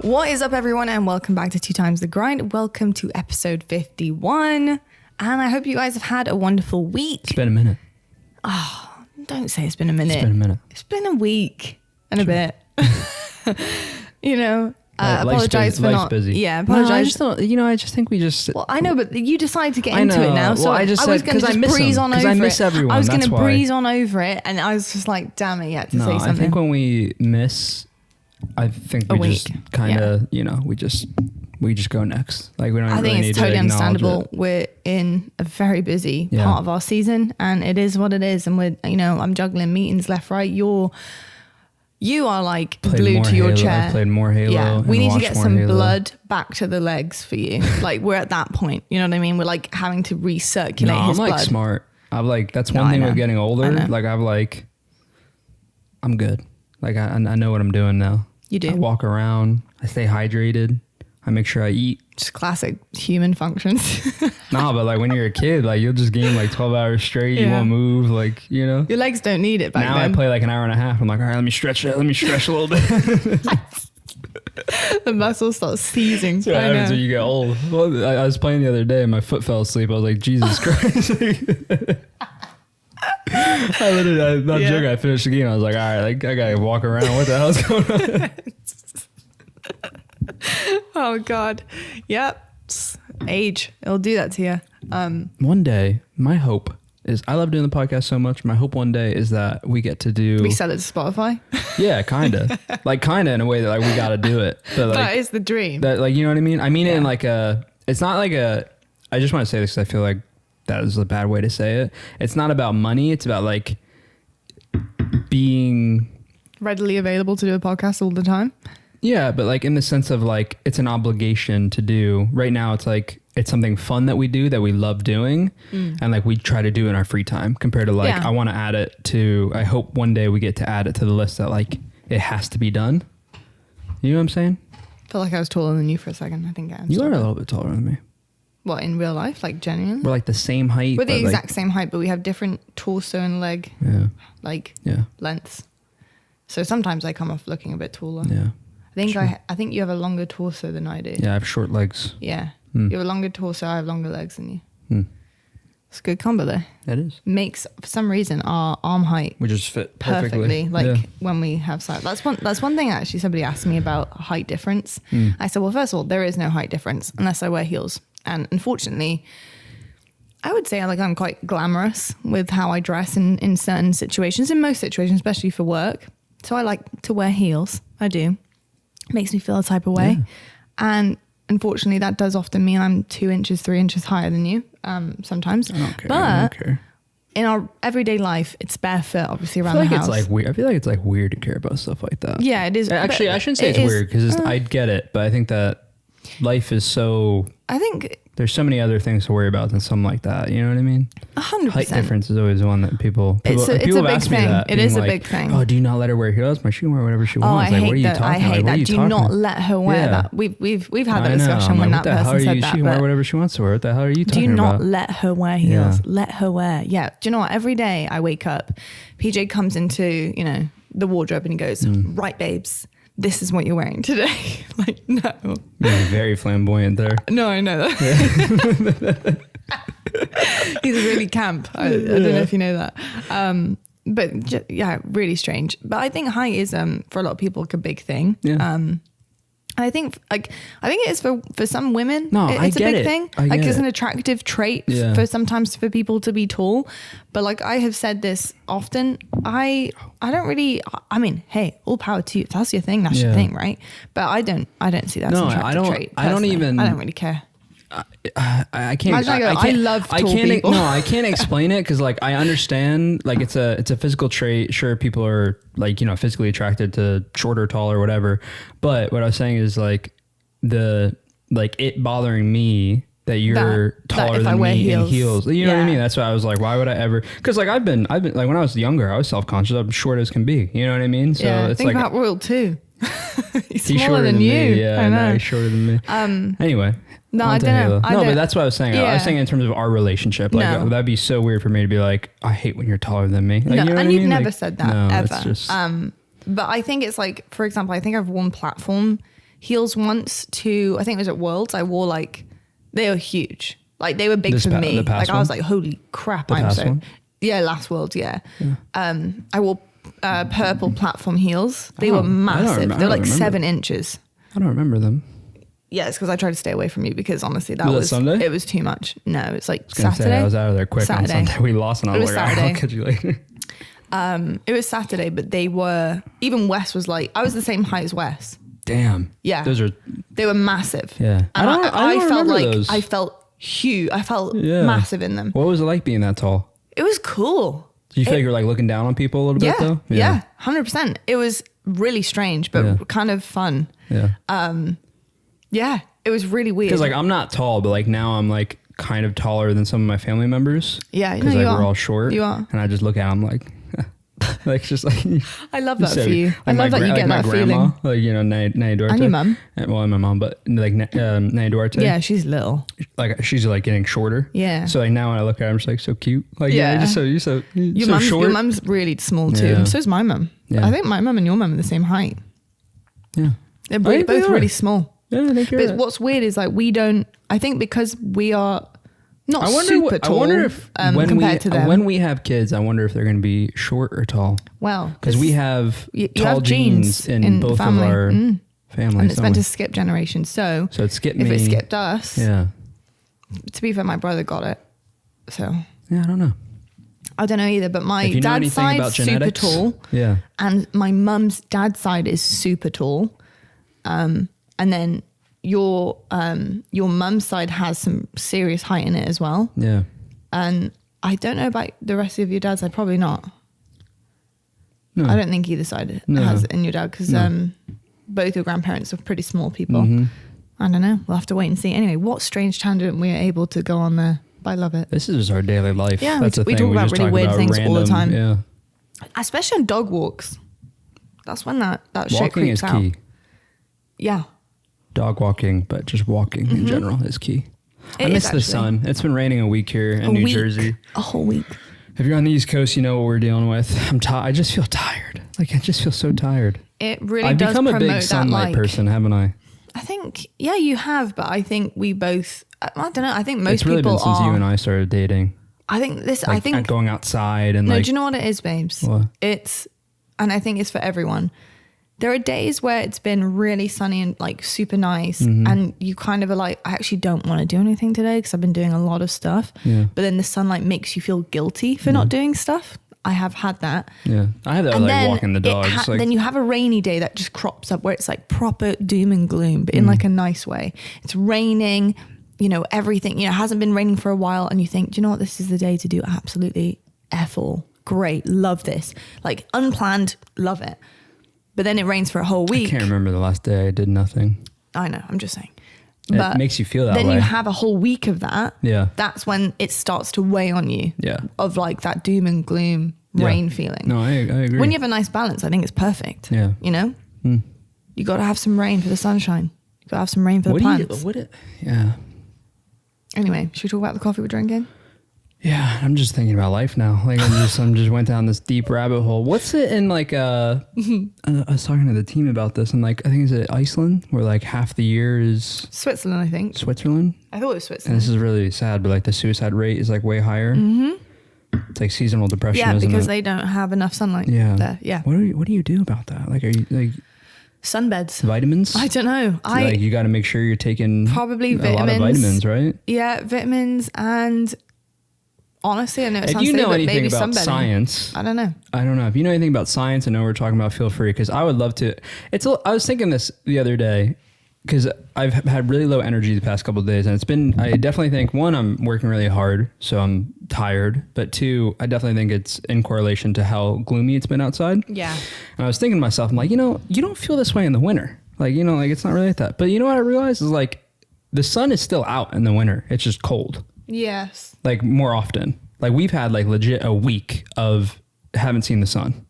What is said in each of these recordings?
What is up, everyone, and welcome back to 2 Times the Grind. Welcome to episode 51, and I hope you guys have had a wonderful week. It's been a minute. Oh, don't say it's been a minute. It's been a minute. It's been a week and a bit. You know, apologize for not. Busy. Yeah, apologize. No, I just don't. You know, I just think we just. Well, I know, but you decided to get into it now, so I was going to just breeze on over it. I miss everyone. I was going to breeze on over it, and I was just like, damn it, you had to say something. I think when we miss, I think we just kind of, you know, we just go next. Like we don't. I think it's totally understandable. We're in a very busy part of our season, and it is what it is. And we're, you know, I'm juggling meetings left, right. You are like glued to your chair. I played more Halo. Yeah, we need to get some blood back to the legs for you. Like we're at that point. You know what I mean? We're like having to recirculate his blood. I'm like smart. I'm like, that's one thing with getting older. Like I'm good. Like I know what I'm doing now. You do. I walk around. I stay hydrated. I make sure I eat. Just classic human functions. Nah, but like when you're a kid, like you'll just game like 12 hours straight. You won't move, like, you know. Your legs don't need it back then. Now I play like an hour and a half. I'm like, all right, let me stretch a little bit. The muscles start seizing. That's what happens when you get old. Well, I was playing the other day and my foot fell asleep. I was like, Jesus Christ. I literally, I'm not joking. I finished the game. I was like, all right, like, I gotta walk around. What the hell's going on? Oh God. Yep. Age. It'll do that to you. One day, my hope is, I love doing the podcast so much. My hope one day is that we get to do. We sell it to Spotify. Yeah, kind of. Like kind of in a way that like we got to do it. But like, that is the dream. That, like, you know what I mean? I mean it in like a, it's not like a, I just want to say this because I feel like that is a bad way to say it. It's not about money. It's about like being readily available to do a podcast all the time. Yeah, but like in the sense of like it's an obligation to do. Right now it's like it's something fun that we do that we love doing and like we try to do in our free time compared to like I want to add it to, I hope one day we get to add it to the list that like it has to be done. You know what I'm saying? I feel like I was taller than you for a second. I think I am. You are a little bit taller than me. What, in real life? Like genuinely? We're like the same height. We're the exact same height, but we have different torso and leg lengths. So sometimes I come off looking a bit taller. Yeah. I think you have a longer torso than I do. Yeah, I have short legs. Yeah. You have a longer torso, I have longer legs than you. It's a good combo though. It is. Makes, for some reason, our arm height we just fit perfectly. Like when we have size. That's one thing actually somebody asked me about height difference. I said, well, first of all, there is no height difference unless I wear heels. And unfortunately, I would say like I'm quite glamorous with how I dress in certain situations, in most situations, especially for work. So I like to wear heels. I do. Makes me feel a type of way. Yeah. And unfortunately that does often mean I'm 2 inches, 3 inches higher than you sometimes. I don't care. But I don't care. In our everyday life, it's barefoot, obviously, around the house. It's like weird. I feel like it's like weird to care about stuff like that. Yeah, it is. Actually, I shouldn't say it's weird because I get it, but I think that life is so... I think... There's so many other things to worry about than something like that. You know what I mean? 100%. Height difference is always one that people it's a big thing. It is a big thing. Oh, do you not let her wear heels? My she can wear whatever she wants. I hate that. I hate that. Do not let her wear that. We've had that discussion when that person said that. She can wear whatever she wants to wear. What the hell are you talking about? Do not let her wear heels. Yeah. Let her wear. Yeah. Do you know what? Every day I wake up, PJ comes into, you know, the wardrobe and he goes, right, babes, this is what you're wearing today. Like, no. You're very flamboyant there. No, I know that. Yeah. He's really camp. I don't know if you know that. But yeah, really strange. But I think height is for a lot of people like a big thing. Yeah. I think it is for some women. No, it's a big thing. Like it's an attractive trait for sometimes for people to be tall. But like I have said this often, I don't really. I mean, hey, all power to you. If that's your thing, that's your thing, right? But I don't see that as an attractive trait. I don't really care. I can't. I love tall people. No, I can't explain it because like I understand like it's a physical trait. Sure, people are like, you know, physically attracted to shorter, taller, whatever. But what I was saying is like it bothering me that you're taller than me in heels. You know what I mean? That's why I was like, why would I ever? Because like I've been like when I was younger, I was self-conscious. I'm short as can be. You know what I mean? So it's think like about Royal too. He's shorter than you. Me. Yeah, I know. He's shorter than me. Anyway. No, I don't know. But that's what I was saying. Yeah. I was saying in terms of our relationship. Like that'd be so weird for me to be like, I hate when you're taller than me. Like, no, you know and you've never like, said that ever. Just, but I think it's like, for example, I think I've worn platform heels once to, I think it was at Worlds. I wore like, they were huge. Like they were big for me. Like I was like, holy crap, I'm so. One? Yeah, last Worlds, yeah. I wore purple platform heels. They were massive. They were like 7 inches. I don't remember them. Yeah, it's because I tried to stay away from you because honestly, was Sunday? It was too much. No, it's like Saturday. Say, I was out of there quick Saturday. On Sunday. We lost and I was like, I'll catch you later. It was Saturday, but they were, even Wes was like, I was the same height as Wes. Damn. Yeah. They were massive. Yeah. And I felt like, those. I felt huge. I felt massive in them. What was it like being that tall? It was cool. Do you feel like you're like looking down on people a little bit though? Yeah, 100%. It was really strange, but kind of fun. Yeah. It was really weird. Because like I'm not tall, but like now I'm like kind of taller than some of my family members. Yeah, because like we're all short. You are. And I just look at them like, like just like. I love that for you. Like I love that you get that feeling. Like you know, Nay Duarte. And your mum. Well, and my mom, but like Nay Duarte. Yeah, she's little. Like she's like getting shorter. Yeah. So like now when I look at her, I'm just like so cute. Like you're so short. Your mum's really small too. And so's my mum. Yeah. I think my mum and your mum are the same height. Yeah. They're both really small. Yeah, I think you're right. What's weird is like we don't. I think because we are not super tall. I wonder if compared to them. When we have kids, I wonder if they're going to be short or tall. Well, because we have tall have genes in both family. of our families, and it's meant to skip generations. So it skipped me. If it skipped us, yeah. To be fair, my brother got it. So yeah, I don't know. I don't know either, but my dad's side is super tall. Yeah, and my mum's dad's side is super tall. And then your mum's side has some serious height in it as well. Yeah. And I don't know about the rest of your dad's side. Probably not. No. I don't think either side has it in your dad because both your grandparents are pretty small people. Mm-hmm. I don't know. We'll have to wait and see. Anyway, what strange tangent we're able to go on there. But I love it. This is our daily life. Yeah, that's we talk about really weird things all the time. Yeah. Especially on dog walks. That's when that walking shit creeps out. Walking is key. Yeah. Dog walking, but just walking in general is key. I miss the sun. It's been raining a week here in New Jersey. A whole week. If you're on the East Coast, you know what we're dealing with. I just feel tired. Like I just feel so tired. It really I've does become a big sunlight person, haven't I? I think, yeah, you have, but I think we both, I don't know, I think most people people been since you and I started dating. I think this, like, I think. Going outside and no, do you know what it is, babes? What? And I think it's for everyone. There are days where it's been really sunny and like super nice and you kind of are like, I actually don't want to do anything today because I've been doing a lot of stuff. Yeah. But then the sunlight makes you feel guilty for not doing stuff. I have had that. Yeah. I have that with like walking the dog. Then you have a rainy day that just crops up where it's like proper doom and gloom, but in like a nice way. It's raining, you know, everything, you know, it hasn't been raining for a while and you think, do you know what? This is the day to do absolutely F all. Great. Love this. Like unplanned. Love it. But then it rains for a whole week. I can't remember the last day I did nothing. I know, I'm just saying. But it makes you feel that way. Then you have a whole week of that. Yeah. That's when it starts to weigh on you. Yeah. Of like that doom and gloom rain feeling. No, I agree. When you have a nice balance, I think it's perfect. Yeah. You know? You got to have some rain for the sunshine. You got to have some rain for the plants. Yeah. Anyway, should we talk about the coffee we're drinking? Yeah, I'm just thinking about life now. Like I'm just went down this deep rabbit hole. What's it in like I was talking to the team about this and like I think it's Iceland where like half the year is Switzerland, I think. Switzerland? I thought it was Switzerland. And this is really sad, but like the suicide rate is like way higher. Mm-hmm. It's like seasonal depression. Yeah, isn't because it? they don't have enough sunlight. Yeah. There. Yeah. What do you do about that? Like are you like sunbeds? Vitamins? I don't know. Like you got to make sure you're taking probably a lot of vitamins, right? Yeah, vitamins and. Honestly, I know it sounds silly, but but anything maybe about science, I don't know. If you know anything about science, I know we're talking about, feel free, because I would love to. I was thinking this the other day because I've had really low energy the past couple of days, and it's been. I definitely think one, I'm working really hard, so I'm tired. But two, I definitely think it's in correlation to how gloomy it's been outside. Yeah. And I was thinking to myself, I'm like, you don't feel this way in the winter, like like it's not really like that. But you know what I realized is like the sun is still out in the winter. It's just cold. Yes. Like more often. Like we've had like legit a week of haven't seen the sun.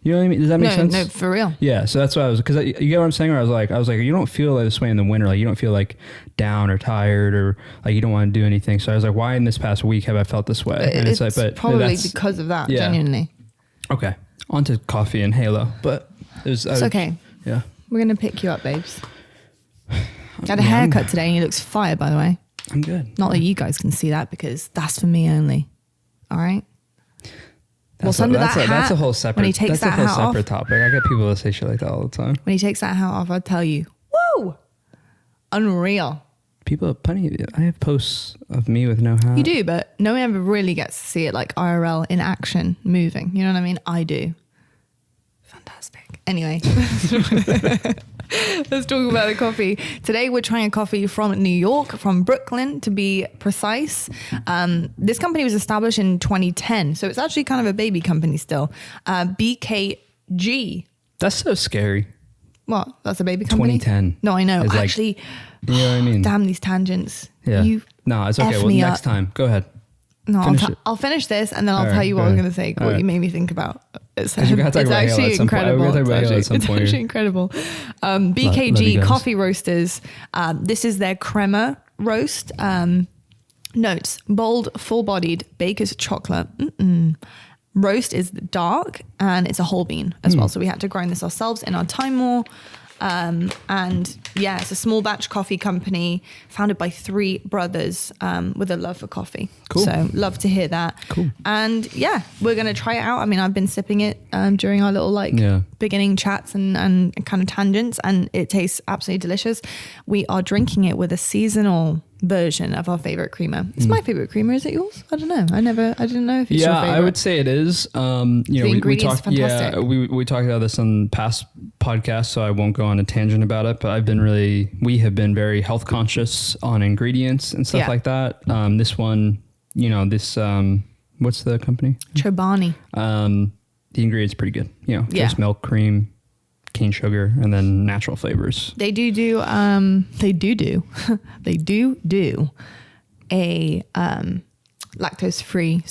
You know what I mean? Does that make sense? No, for real. Yeah. So that's why you get what I'm saying? Where I was like, you don't feel this way in the winter. Like you don't feel like down or tired or like you don't want to do anything. So I was like, why in this past week have I felt this way? And it's like, but probably because of that, genuinely. Okay. On to coffee and Halo. But it's okay. Yeah. We're going to pick you up, babes. Had a haircut today and he looks fire, by the way. I'm good. Not that you guys can see that because that's for me only. All right. That's a whole separate. When he takes that hat off, topic. I get people that say shit like that all the time. When he takes that hat off, I'll tell you, woo, unreal. People, I have posts of me with no hat. You do, but no one ever really gets to see it like IRL in action, moving. You know what I mean? I do. Fantastic. Anyway. Let's talk about the coffee. Today we're trying a coffee from New York, from Brooklyn to be precise. This company was established in 2010, so it's actually kind of a baby company still. BKG. That's so scary. What? That's a baby company? 2010. No, I know. Actually, you know what I mean? Damn these tangents. Yeah. No, it's okay. Well, next time. Go ahead. No, I'll finish this and then I'll tell you what I was going to say, what you made me think about. It's actually incredible. It's actually incredible. BKG Coffee Roasters. This is their Crema Roast. Notes: bold, full-bodied baker's chocolate. Roast is dark and it's a whole bean as well. So we had to grind this ourselves in our time more. And yeah, it's a small batch coffee company founded by 3 brothers with a love for coffee. Cool. So love to hear that. Cool. And yeah, we're going to try it out. I mean, I've been sipping it during our little beginning chats and kind of tangents, and it tastes absolutely delicious. We are drinking it with a seasonal version of our favorite creamer. It's my favorite creamer. Is it yours? I don't know. I didn't know if it's your favorite. I would say it is. We talked. Fantastic. Yeah, we talked about this on past podcasts, so I won't go on a tangent about it. But we have been very health conscious on ingredients and stuff like that. This one, what's the company? Chobani. The ingredients pretty good. Just milk, cream, cane sugar, and then natural flavors. They do a lactose free,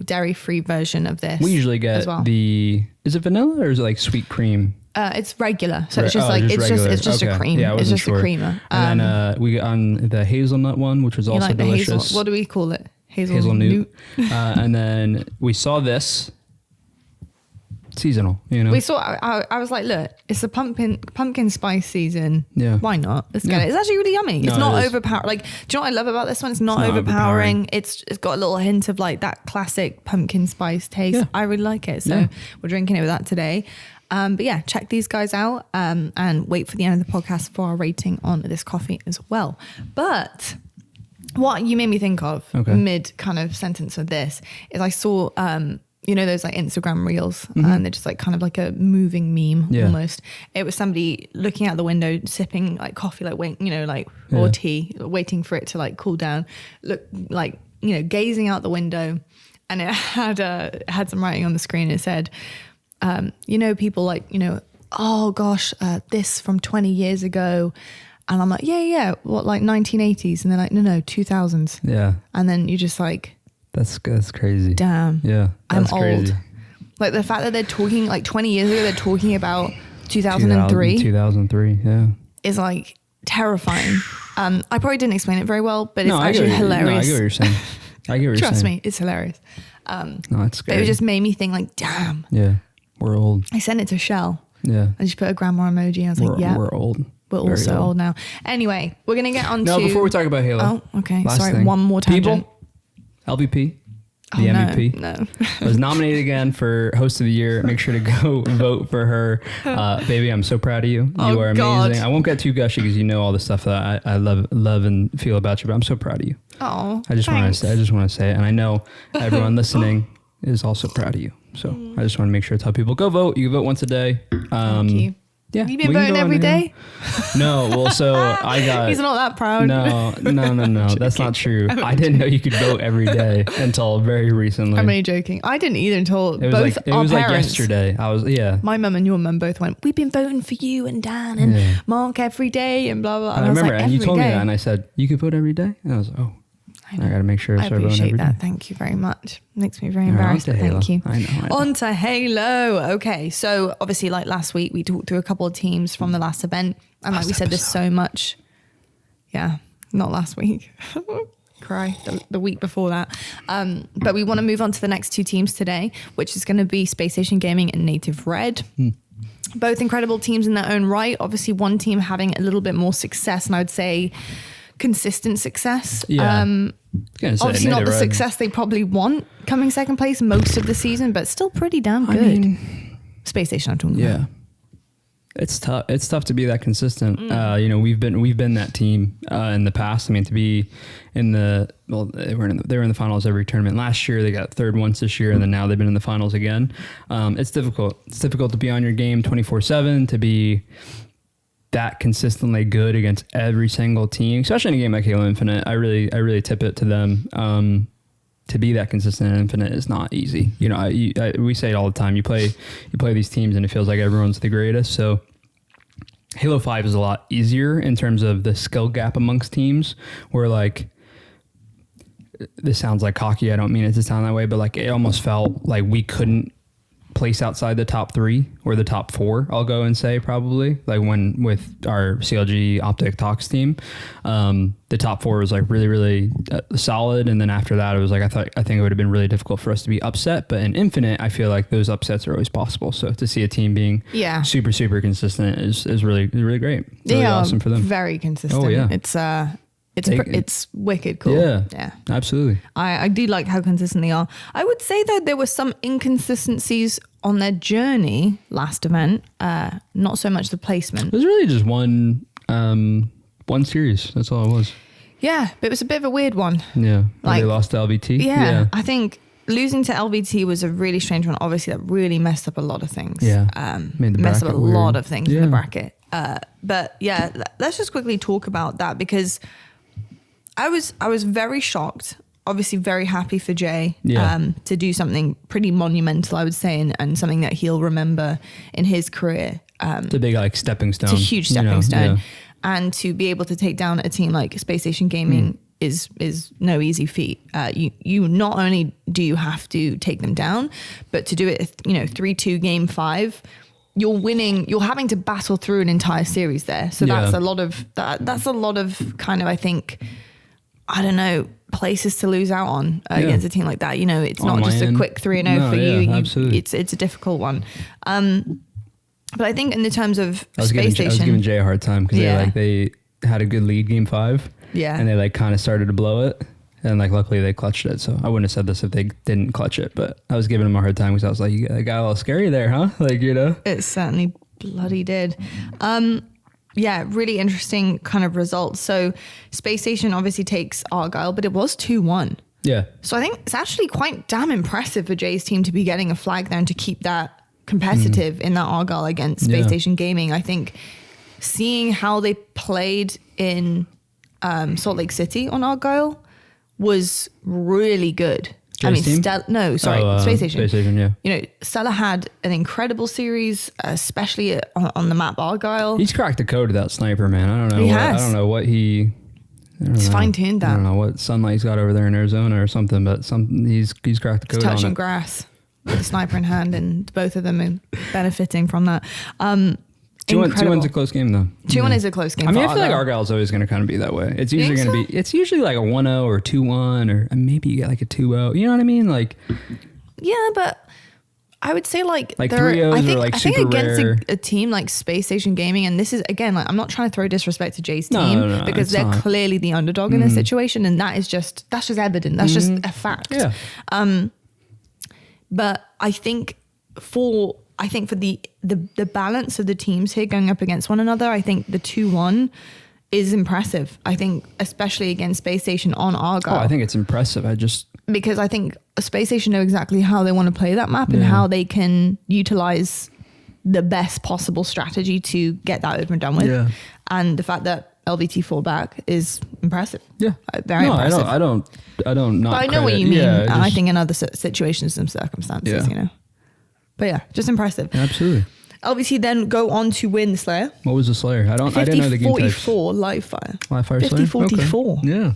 dairy free version of this. We usually get is it vanilla or is it like sweet cream? It's regular, so it's just it's just a cream. Yeah, it's just a creamer. And then we got on the hazelnut one, which was also delicious. What do we call it? Hazelnut. And then we saw this. Seasonal, We saw. I was like, look, it's a pumpkin spice season. Yeah, why not? Let's get it. It's actually really yummy. It's not overpowering. Like, do you know what I love about this one? It's not overpowering. It's got a little hint of like that classic pumpkin spice taste. Yeah. I really like it. So we're drinking it with that today. But yeah, check these guys out and wait for the end of the podcast for our rating on this coffee as well. But what you made me think of mid kind of sentence of this is I saw. Those like Instagram reels and they're just like kind of like a moving meme almost. It was somebody looking out the window, sipping like coffee, like or tea, waiting for it to like cool down. Look like, gazing out the window, and it had some writing on the screen. It said, people like, oh gosh, this from 20 years ago. And I'm like, yeah. What, like 1980s? And they're like, no, 2000s. Yeah. And then you just like, That's crazy. Damn. Yeah. I'm old. Like the fact that they're talking like 20 years ago, they're talking about 2003. 2003, yeah. Is like terrifying. I probably didn't explain it very well, but it's actually hilarious. No, I get what you're saying. Trust me, it's hilarious. No, it's scary. But it just made me think like, damn. Yeah, we're old. I sent it to Shell. Yeah. I just put a grandma emoji. I was like, yeah. We're old. We're all so old now. Anyway, we're going to get on to... No, before we talk about Halo. Oh, okay. Sorry, one more tangent. People, LVP, the MVP. No. Was nominated again for Host of the Year. Make sure to go vote for her. Baby, I'm so proud of you. You are amazing. God. I won't get too gushy because you know all the stuff that I love and feel about you, but I'm so proud of you. Oh, I just want to say it. And I know everyone listening is also proud of you. So I just want to make sure to tell people, go vote. You can vote once a day. Thank you. Yeah, you've been voting every day? No, well, so I got... He's not that proud. No, that's not true. I didn't know you could vote every day until very recently. I'm only joking. I didn't either until both our parents... It was like yesterday. My mum and your mum both went, we've been voting for you and Dan and Mark every day and blah, blah, blah. And I remember, and you told me that and I said, you could vote every day? And I was like, oh. I got to make sure I appreciate that. Thank you very much. Makes me very embarrassed. Thank you. I know. On to Halo. Okay. So obviously like last week we talked through a couple of teams from the last event. And like we said, there's so much. Yeah. Not last week. Cry. The week before that. But we want to move on to the next two teams today, which is going to be Space Station Gaming and Native Red. both incredible teams in their own right. Obviously, one team having a little bit more success, and I would say consistent success. Yeah. Obviously not the success they probably want coming second place most of the season, but still pretty damn good. I mean, Space Station I'm talking about. It's tough. It's tough to be that consistent. You know, we've been that team in the past. I mean, to be in they were in the finals every tournament last year. They got third once this year, and then now they've been in the finals again. It's difficult. It's difficult to be on your game 24/7, to be that consistently good against every single team, especially in a game like Halo Infinite. I really tip it to them. To be that consistent in Infinite is not easy. You know, we say it all the time. You play these teams and it feels like everyone's the greatest. So Halo 5 is a lot easier in terms of the skill gap amongst teams, where like, this sounds like cocky. I don't mean it to sound that way, but like it almost felt like we couldn't place outside the top 3 or the top 4, I'll go and say, probably, like when with our CLG OpTic Talks team, the top 4 was like really solid, and then after that it was like I think it would have been really difficult for us to be upset, but in Infinite I feel like those upsets are always possible. So to see a team being super consistent is really great. Really awesome for them. Very consistent. Oh yeah, it's wicked cool. Yeah, absolutely. I do like how consistent they are. I would say though there were some inconsistencies on their journey last event. Not so much the placement. It was really just one series. That's all it was. Yeah, but it was a bit of a weird one. Yeah, like, they lost to LVT. Yeah, I think losing to LVT was a really strange one. Obviously, that really messed up a lot of things. Yeah, messed up a lot of things in the bracket. But yeah, let's just quickly talk about that, because I was very shocked, obviously very happy for Jay to do something pretty monumental, I would say, and something that he'll remember in his career. It's a big like stepping stone. It's a huge stepping stone. Yeah. And to be able to take down a team like Space Station Gaming is no easy feat. You not only do you have to take them down, but to do it, 3-2 game 5, you're having to battle through an entire series there. So that's a lot of that's a lot of kind of, I think, I don't know, places to lose out on against a team like that. You know, it's not just a quick 3-0 for you. Absolutely. It's a difficult one. But I think in the terms of Space Station, I was giving Jay a hard time because they had a good lead game 5. Yeah. And they like kind of started to blow it. And like, luckily they clutched it. So I wouldn't have said this if they didn't clutch it, but I was giving them a hard time because I was like, you got a little scary there, huh? Like, you know, it certainly bloody did. Yeah, really interesting kind of results. So Space Station obviously takes Argyle, but it was 2-1. Yeah. So I think it's actually quite damn impressive for Jay's team to be getting a flag there and to keep that competitive in that Argyle against Space Station Gaming. I think seeing how they played in Salt Lake City on Argyle was really good. Jay's team? Space Station. Space Station, yeah. You know, Stella had an incredible series, especially on the map Argyle. He's cracked the code of that sniper, man. I don't know. He's fine-tuned that. I don't know what sunlight he's got over there in Arizona or something, but he's cracked the code. He's touching grass with a sniper in hand, and both of them are benefiting from that. 2-1's a close game though. 2-1 is a close game. I mean, I feel like Argyle's always going to kind of be that way. It's usually going to be. It's usually like a 1-0 or 2-1, or maybe you get like a 2-0. You know what I mean? Like. Yeah, but I would say like 3-0s are like super rare. Against a team like Space Station Gaming, and this is again, like, I'm not trying to throw disrespect to Jay's team because they're clearly the underdog in this situation, and that's just evident. That's just a fact. Yeah. But I think for the balance of the teams here going up against one another, I think the 2-1 is impressive. I think especially against Space Station on Argyle. Oh, I think it's impressive. Because I think Space Station know exactly how they want to play that map and how they can utilize the best possible strategy to get that over and done with. Yeah. And the fact that LVT fall back is impressive. Yeah. Very impressive. I don't not But I know what you mean. Yeah, I think in other situations and circumstances, you know. But yeah, just impressive. Absolutely. LVT then go on to win the Slayer. What was the Slayer? I didn't know the game types. 50-44 live fire. Live fire Slayer? 50-44. Okay. Yeah.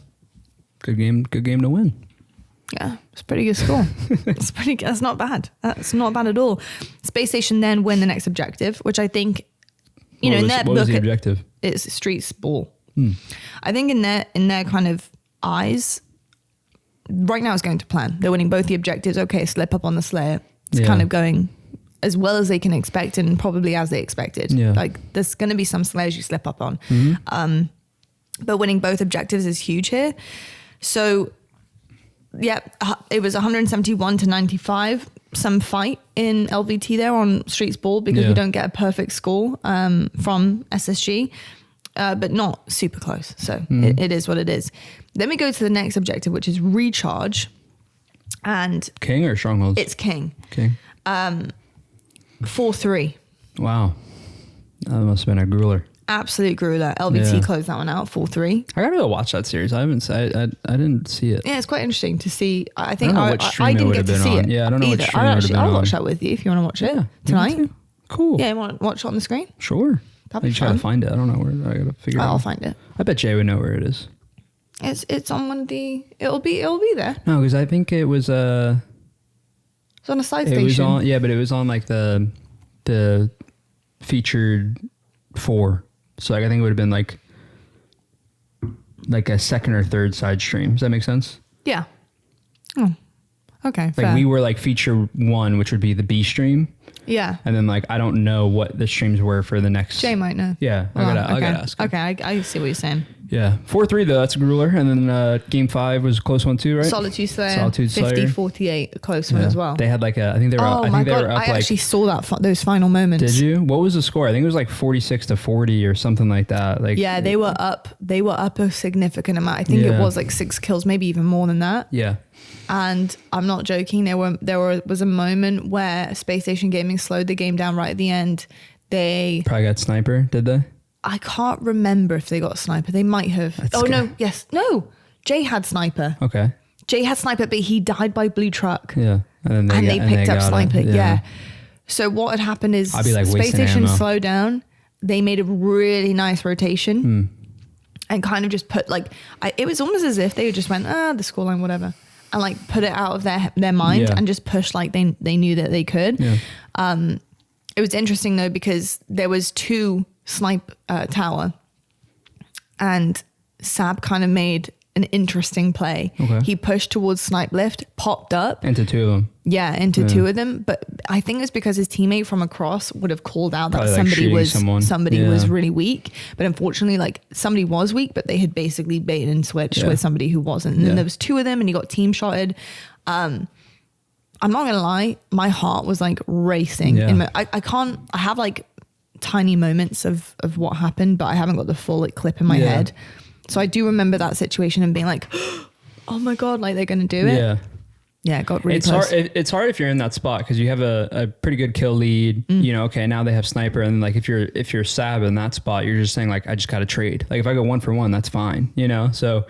Good game to win. Yeah, it's a pretty good score. That's not bad. That's not bad at all. Space Station then win the next objective, which I think, what was the objective? It's Streets Ball. I think in their kind of eyes, right now it's going to plan. They're winning both the objectives. Okay, slip up on the Slayer. It's kind of going as well as they can expect and probably as they expected. Yeah. Like there's going to be some slayers you slip up on. But winning both objectives is huge here. So yeah, it was 171 to 95. Some fight in LVT there on Streets Ball because we don't get a perfect score from SSG, but not super close. So it is what it is. Then we go to the next objective, which is recharge. And King or Strongholds? It's King. King. 4-3. Wow. That must have been a grueler. Absolute grueler. LVT closed that one out 4-3. I gotta go watch that series. I didn't see it. Yeah, it's quite interesting to see. I think I didn't get to see it. Yeah, I don't know either. what stream it would have been on. I'll watch that with you if you want to watch it tonight. Cool. Yeah, you want to watch it on the screen? Sure. That'd be try to find it. I don't know where. I gotta figure it out. I'll find it. I bet Jay would know where it is. It's on one of the. It'll be there. No, because I think it was It's on a side station. It was on, but it was on like the featured 4. So like I think it would have been like a second or third side stream. Does that make sense? Yeah. Oh, okay. Like fair. we were like feature 1, which would be the B stream. Yeah. And then like I don't know what the streams were for the next. Jay might know. Yeah, I gotta ask him. Okay, I see what you're saying. Yeah, 4-3 though. That's a grueler. And then game 5 was a close one too, right? Solitude Slayer. 50-48, a close one as well. They had like I think they were. Oh my god! I actually saw those final moments. Did you? What was the score? I think it was like 46-40 or something like that. Like yeah, they were up. They were up a significant amount. I think it was like 6 kills, maybe even more than that. Yeah. And I'm not joking. There was a moment where Space Station Gaming slowed the game down right at the end. They probably got sniper. Did they? I can't remember if they got sniper. They might have. No. Jay had sniper. Okay. Jay had sniper, but he died by blue truck. Yeah. And they picked up sniper. Yeah. So what had happened is Space Station slowed down. They made a really nice rotation and kind of just put it was almost as if they just went, the scoreline, whatever. And like put it out of their mind and just push like they knew that they could. Yeah. It was interesting though, because there was 2 snipe tower and Sab kind of made an interesting play. Okay. He pushed towards snipe lift, popped up into 2 of them. Yeah, into 2 of them. But I think it's because his teammate from across would have called out that somebody was really weak. But unfortunately, like somebody was weak, but they had basically baited and switched with somebody who wasn't. And then there was 2 of them and he got team shotted. I'm not gonna lie, my heart was like racing. Yeah. I have like tiny moments of what happened, but I haven't got the full like clip in my head. So I do remember that situation and being like, oh my God, like they're gonna do it. Yeah. Yeah, it got really close. It's hard if you're in that spot because you have a pretty good kill lead. You know, okay, now they have sniper, and like if you're Sab in that spot, you're just saying like I just got to trade. Like if I go 1 for 1, that's fine. You know, so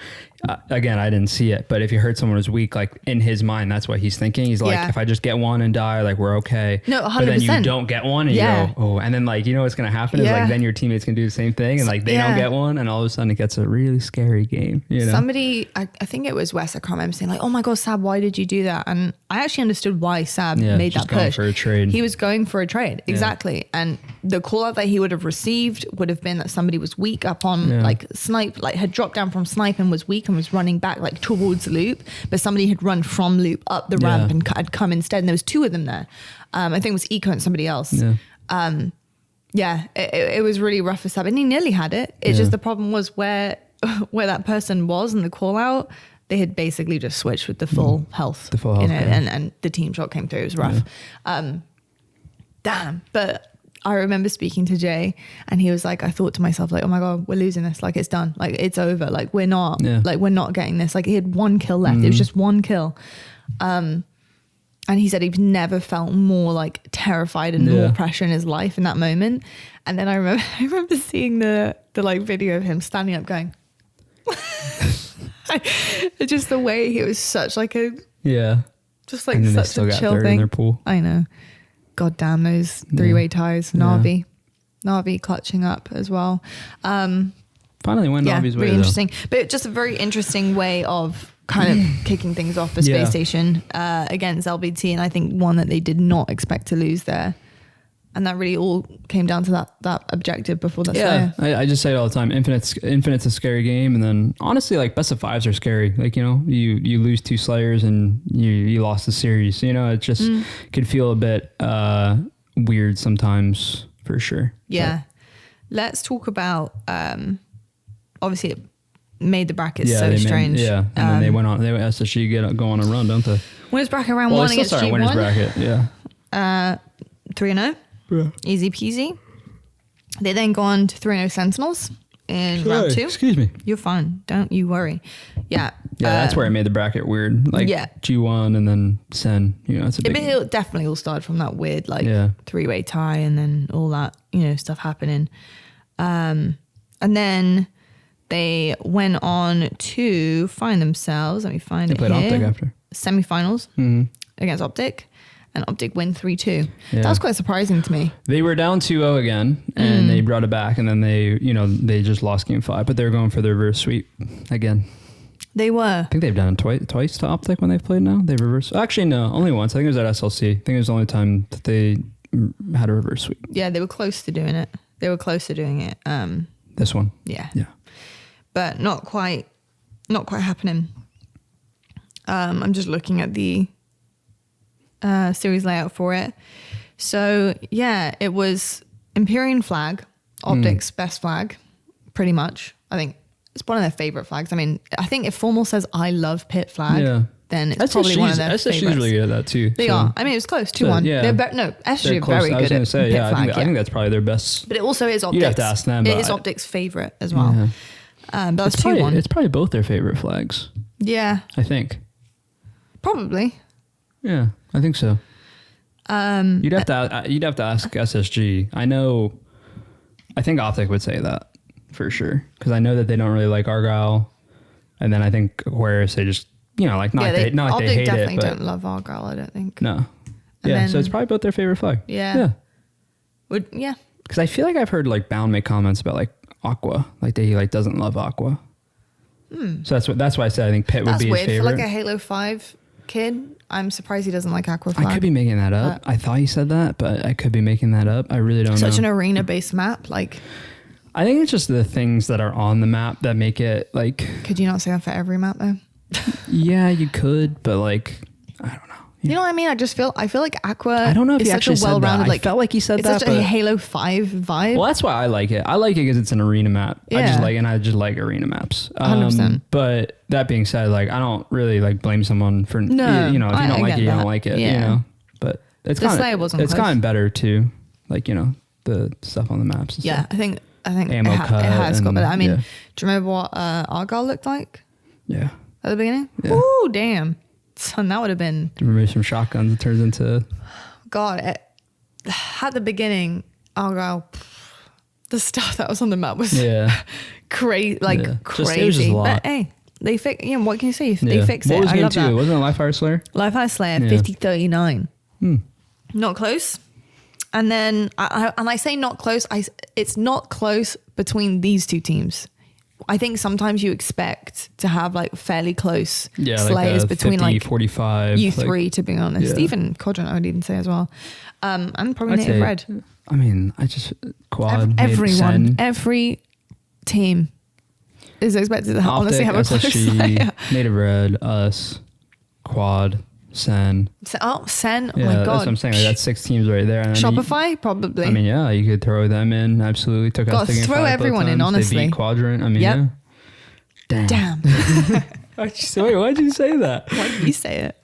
again, I didn't see it, but if you heard someone was weak, like in his mind, that's what he's thinking. He's like, if I just get 1 and die, like we're okay. No, 100%. But then you don't get 1 and you go, oh, and then like you know what's gonna happen is like then your teammates can do the same thing, and like they don't get 1, and all of a sudden it gets a really scary game. You know, somebody, I think it was Wes, I can't remember, saying like, oh my God, Sab, why did you do that? And I actually understood why Sab made that push. For a trade. He was going for a trade, exactly. And the call out that he would have received would have been that somebody was weak up on like snipe, like had dropped down from snipe and was weak and was running back like towards loop, but somebody had run from loop up the ramp and had come instead. And there was 2 of them there. I think it was Eco and somebody else. It was really rough for Sab, and he nearly had it. It's just the problem was where that person was and the call out. They had basically just switched with the full health, and the team shot came through. It was rough. Damn. But I remember speaking to Jay and he was like, I thought to myself, like, oh my God, we're losing this. Like, it's done. Like, it's over. Like, we're not getting this. Like, he had 1 kill left. It was just 1 kill. And he said he'd never felt more like terrified and more pressure in his life in that moment. And then I remember seeing the like video of him standing up going, just the way he was such like a just like such a chill thing. In their pool. I know. God damn those 3-way ties. Na'Vi clutching up as well. Finally went Na'Vi's way. Really interesting, but just a very interesting way of kind of kicking things off for Space Station against LBT, and I think one that they did not expect to lose there. And that really all came down to that objective before that. Yeah, I just say it all the time. Infinite's a scary game, and then honestly, like best of 5s are scary. Like, you know, you lose 2 Slayers and you lost the series. You know, it just could feel a bit weird sometimes for sure. Yeah. But let's talk about, obviously it made the brackets so strange. And then they went SSG go on a run, don't they? Winners bracket round 1 against G1. Winners bracket, yeah. 3-0. Yeah. Easy peasy. They then go on to 3-0 Sentinels in round 2. Excuse me. You're fine. Don't you worry. Yeah. Yeah, that's where it made the bracket weird. Like G1 and then Sen. You know, it's a big... It definitely all started from that weird three-way tie and then all that, stuff happening. And then they went on to find themselves. Let me find it here. They played OpTic after. Semi-finals against OpTic. And OpTic win 3-2. Yeah. That was quite surprising to me. They were down 2-0 again, and they brought it back, and then they just lost game 5, but they were going for the reverse sweep again. They were. I think they've done it twice to OpTic when they've played now. They reverse. Actually, no, only once. I think it was at SLC. I think it was the only time that they had a reverse sweep. Yeah, they were close to doing it. This one. Yeah. Yeah. But not quite happening. I'm just looking at the series layout for it. So yeah, it was Empyrean flag, OpTic's best flag, pretty much. I think it's one of their favorite flags. I mean, I think if Formal says I love Pit flag, then it's probably one of their favorites. SSG's really good at that too. They are. I mean, it was close, 2-1. Yeah. SSG are very good at Pit flag. I think that's probably their best. But it also is OpTic's. You'd have to ask them. It is OpTic's favorite as well. Yeah. But that's 2-1. It's probably both their favorite flags. Yeah. I think. Probably. Yeah, I think so. You'd have to ask SSG. I think OpTic would say that for sure, because I know that they don't really like Argyle, and then I think Aquarius, they just they hate it. OpTic definitely don't love Argyle. I don't think. No. So it's probably both their favorite flag. Yeah. Yeah. Because I feel like I've heard like Bound make comments about like Aqua, like that he doesn't love Aqua. So that's why I said I think Pit would be his favorite. For like a Halo 5 kid, I'm surprised he doesn't like Aqua flag. I could be making that up. I thought he said that, but I could be making that up. I really don't know. Such an arena-based map, like... I think it's just the things that are on the map that make it like... Could you not say that for every map though? Yeah, you could, but like, I don't know. You know what I mean? I feel like Aqua. I don't know if he actually said that. I felt like he said that. It's such a Halo 5 vibe. Well, that's why I like it. I like it because it's an arena map. Yeah. I just like arena maps. 100%. But that being said, like I don't really like blame someone for if you don't like it, you don't like it. Yeah. But it's gotten better too. Like the stuff on the maps. And stuff. I think it has got better. I mean, do you remember what Argyle looked like? Yeah. At the beginning. Yeah. Ooh, damn. Son, that would have been... Remove some shotguns, it turns into... God, at the beginning, Argyle, the stuff that was on the map was crazy, crazy. It was just a lot. But hey, they fix. What can you say? They fixed it. What was game 2? Wasn't it Live Fire Slayer? Live Fire Slayer, 50-39. Not close. And then, I say not close. It's not close between these two teams. I think sometimes you expect to have like fairly close slayers like between 50, like 45. You three, to be honest. Even Quadrant, I would even say as well. And probably Native Red. I mean, Quad, everyone, every team is expected to honestly have a close slayer. Native Red, us, Quad, Sen. Sen. Oh my God. That's what I'm saying. Like, that's 6 teams right there. And Shopify, probably. I mean, yeah, you could throw them in. Absolutely. Took out throw everyone in, honestly. They beat Quadrant. I mean, Damn. Why'd you say that? Why did you say it?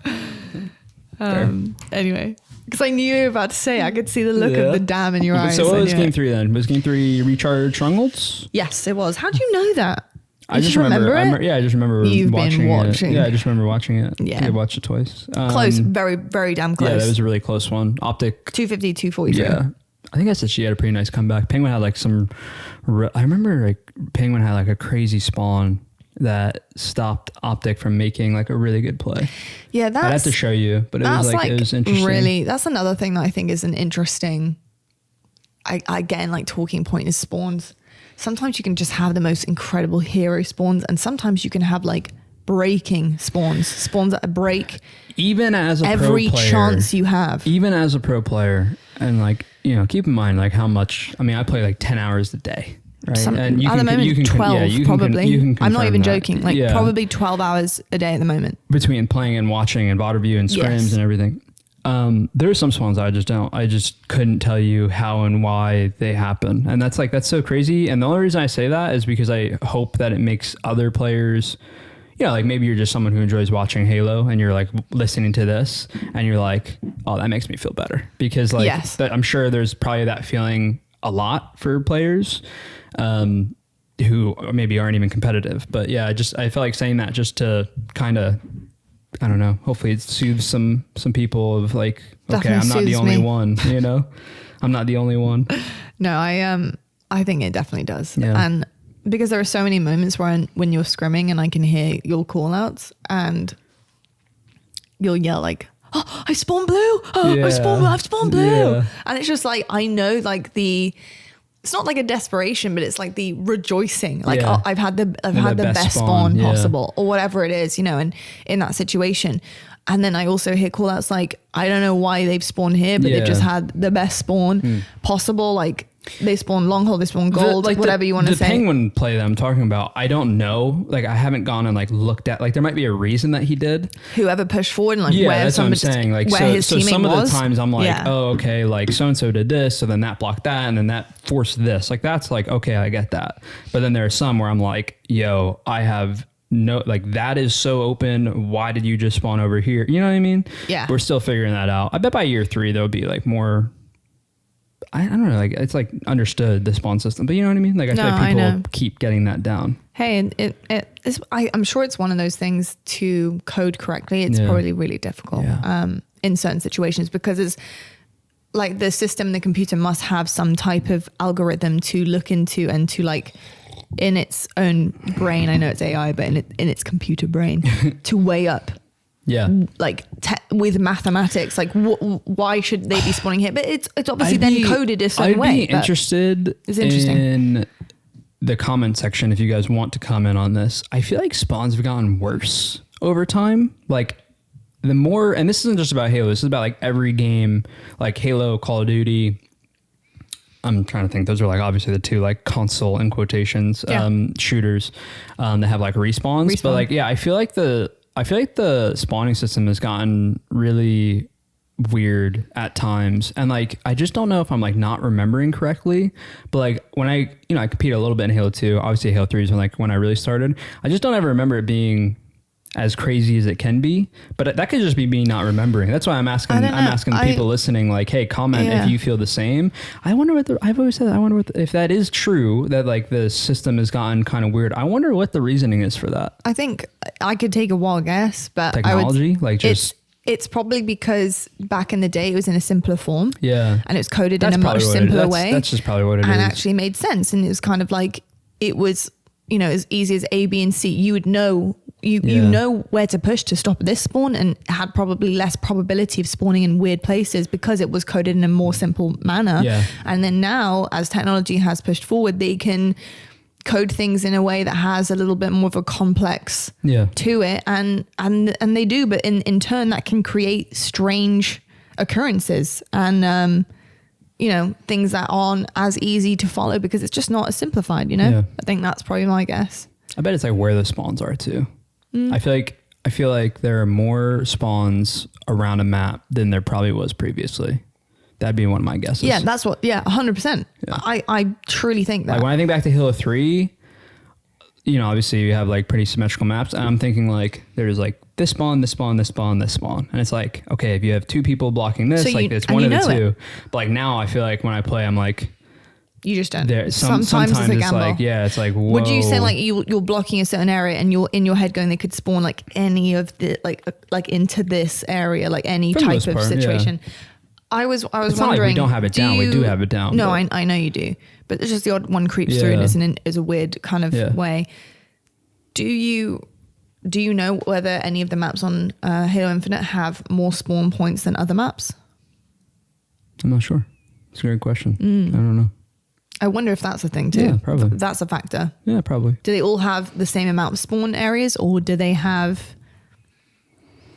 Anyway, because I knew you were about to say it. I could see the look of the damn in your eyes. So what was game 3 then? Was game 3 Recharge Strongholds? Yes, it was. How do you know that? I just remember it. I just remember You've watching been watching. it. Yeah, I just remember watching it. Yeah. I watched it twice. Close, very, very damn close. Yeah, that was a really close one. OpTic 250, 243. Yeah. I think SSG had a pretty nice comeback. Penguin had like I remember like Penguin had like a crazy spawn that stopped OpTic from making like a really good play. Yeah, I'd have to show you, but it was interesting. Really, that's another thing that I think is an interesting, again, like talking point is spawns. Sometimes you can just have the most incredible hero spawns, and sometimes you can have like breaking spawns that break even as a every pro player, chance you have. Even as a pro player, and like keep in mind like how much. I mean, I play like 10 hours a day, right? And you can 12 probably. I'm not even joking. Like probably 12 hours a day at the moment between playing and watching and VOD review and scrims and everything. There are some spawns I just couldn't tell you how and why they happen. And that's so crazy. And the only reason I say that is because I hope that it makes other players, like maybe you're just someone who enjoys watching Halo and you're like listening to this and you're like, oh, that makes me feel better. Because I'm sure there's probably that feeling a lot for players, who maybe aren't even competitive. But yeah, I felt like saying that just to kind of, I don't know, hopefully it soothes some people of like, okay, I'm not the only one, I'm not the only one. No, I think it definitely does. Yeah. And because there are so many moments when you're scrimming and I can hear your call outs and you'll yell like, oh, I spawned blue. Oh, yeah. I've spawned blue. Yeah. And it's just like, I know like it's not like a desperation, but it's like the rejoicing. Like, oh, I've had the best spawn possible or whatever it is, and in that situation. And then I also hear call outs like, I don't know why they've spawned here, but they've just had the best spawn possible. Like they spawn long haul, they spawn gold, like whatever you want to say. The penguin play that I'm talking about, I don't know. Like I haven't gone and like looked at, like there might be a reason that he did. Whoever pushed forward and like where that's what I'm saying. Like where his teammate some was. Of the times I'm like, oh, okay, like so-and-so did this, so then that blocked that, and then that forced this. Like that's like, okay, I get that. But then there are some where I'm like, yo, I have no, like that is so open. Why did you just spawn over here? You know what I mean? Yeah. We're still figuring that out. I bet by year 3 there'll be like more, I don't know, like it's like understood the spawn system, but you know what I mean? Like I feel like people keep getting that down. Hey, I'm sure it's one of those things to code correctly. It's probably really difficult in certain situations because it's like the system, the computer must have some type of algorithm to look into and to like in its own brain. I know it's AI, but in its computer brain to weigh up. Yeah. Like with mathematics, like why should they be spawning here? But it's obviously then coded a certain way. I'd be interested in the comment section if you guys want to comment on this. I feel like spawns have gotten worse over time. Like the more, and this isn't just about Halo, this is about like every game, like Halo, Call of Duty. I'm trying to think. Those are like obviously the two like console in quotations shooters that have like respawns. But like, yeah, I feel like the spawning system has gotten really weird at times. And like, I just don't know if I'm like not remembering correctly, but like when I competed a little bit in Halo 2, obviously Halo 3 is when I really started. I just don't ever remember it being as crazy as it can be, but that could just be me not remembering. That's why I'm asking people listening, like, hey, comment if you feel the same. I wonder I've always said that, I wonder if that is true, that like the system has gotten kind of weird. I wonder what the reasoning is for that. I think I could take a wild guess, but technology, it's probably because back in the day it was in a simpler form. Yeah. And it was coded in a much simpler way. That's just probably what it is. And actually made sense. And it was kind of like, it was, as easy as A, B, and C. You would know, you know where to push to stop this spawn, and had probably less probability of spawning in weird places because it was coded in a more simple manner. Yeah. And then now, as technology has pushed forward, they can code things in a way that has a little bit more of a complex to it. And they do, but in turn that can create strange occurrences and, things that aren't as easy to follow because it's just not as simplified, I think that's probably my guess. I bet it's like where the spawns are too. I feel like there are more spawns around a map than there probably was previously. That'd be one of my guesses. Yeah, that's 100%. Yeah. I truly think that. Like when I think back to Halo 3, obviously you have like pretty symmetrical maps, and I'm thinking like there's like this spawn, this spawn, this spawn, this spawn. And it's like, okay, if you have 2 people blocking this, so like it's one of the 2. But like now I feel like when I play, I'm like, you just don't. Sometimes it's a gamble. Like, it's like, whoa. Would you say like you're blocking a certain area and you're in your head going, they could spawn like any of the, like into this area, like any type of situation. Yeah. I was it's wondering. Not like we don't have it down. We do have it down. No, I know you do, but it's just the odd one creeps through and is a weird kind of way. Do you know whether any of the maps on Halo Infinite have more spawn points than other maps? I'm not sure. It's a great question. I don't know. I wonder if that's a thing too. Yeah, probably. That's a factor. Yeah, probably. Do they all have the same amount of spawn areas, or do they have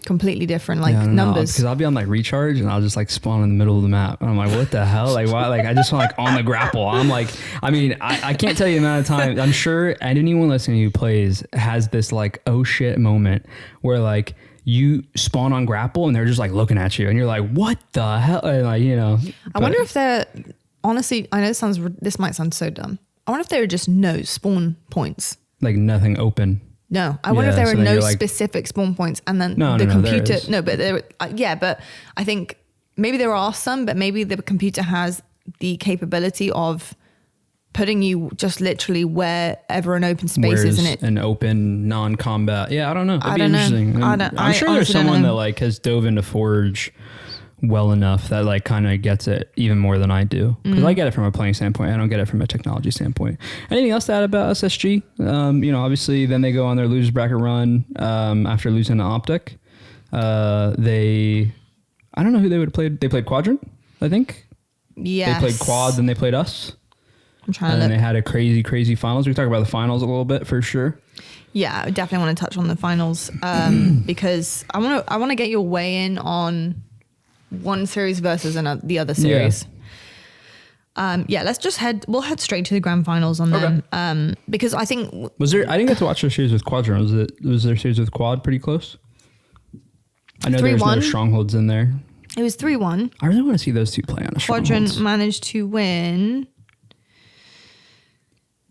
completely different numbers? Because I'll be on like recharge and I'll just like spawn in the middle of the map and I'm like, what the hell? Like why? Like I just want like on the grapple. I'm like, I can't tell you the amount of time. I'm sure anyone listening who plays has this like oh shit moment where like you spawn on grapple and they're just like looking at you and you're like, what the hell? And like, you know, I wonder if they're, honestly, I know this might sound so dumb. I wonder if there are just no spawn points. Like nothing open. No, I wonder if there are no specific spawn points, and then the computer. No, but there, but I think maybe there are some, but maybe the computer has the capability of putting you just literally wherever an open space is in it. An open non-combat. Yeah, I don't know. It'd be interesting. I'm sure there's someone that like has dove into Forge well enough that like kind of gets it even more than I do, because I get it from a playing standpoint. I don't get it from a technology standpoint. Anything else to add about SSG? You know, obviously then they go on their losers bracket run after losing to OpTic. I don't know who they would have played. They played Quadrant, I think. Yes. They played Quad, then they played us. I'm trying to look. And they had a crazy finals. We can talk about the finals a little bit for sure. Yeah, I definitely want to touch on the finals because I want to get your weigh in on one series versus the other series. Let's just we'll head straight to the grand finals on them. Because I think I didn't get to watch their series with Quadrant. Was their series with Quad pretty close? I know there's no strongholds in there. It was 3-1. I really want to see those two play on a strongholds. Quadrant managed to win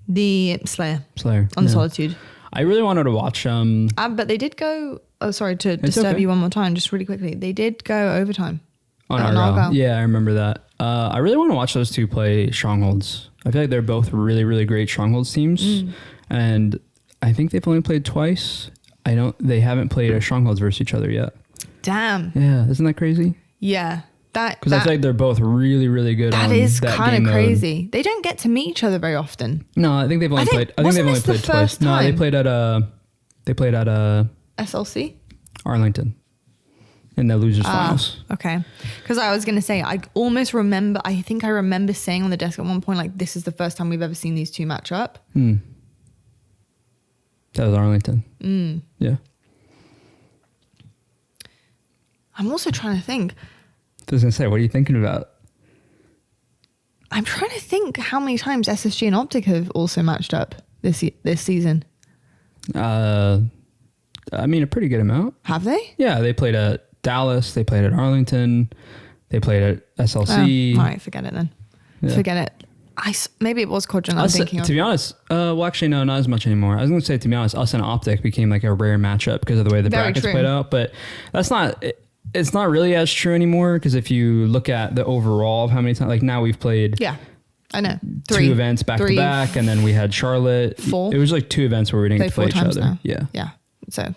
the Slayer on the Solitude. I really wanted to watch but they did go, sorry to disturb you one more time, just really quickly. They did go overtime. On Argyle. Yeah, I remember that. I really want to watch those two play Strongholds. I feel like they're both really, really great Strongholds teams. And I think they've only played twice. They haven't played a Strongholds versus each other yet. Damn. Yeah, isn't that crazy? Yeah. Because I feel like they're both really, really good. That is kind of crazy. They don't get to meet each other very often. No, I think they've only played. I think they've only played twice. No, they played at SLC Arlington in the losers finals. Okay, because I was gonna say I almost remember. I think I remember saying on the desk at one point like, "This is the first time we've ever seen these two match up." That was Arlington. Yeah. I'm also trying to think. I was going to say, what are you thinking about? I'm trying to think how many times SSG and OpTic have also matched up this season. I mean, a pretty good amount. Have they? Yeah, they played at Dallas. They played at Arlington. They played at SLC. Oh, all right, forget it then. Yeah. Forget it. Maybe it was Quadrant I'm thinking of. To be honest, well, actually, no, not as much anymore. I was going to say, to be honest, us and OpTic became like a rare matchup because of the way the brackets played out. But that's not... It's not really as true anymore, because if you look at the overall of how many times, like now we've played, I know, 2 events back to back, and then we had Charlotte. 4. It was like 2 events where we didn't play each other. Now. Yeah. So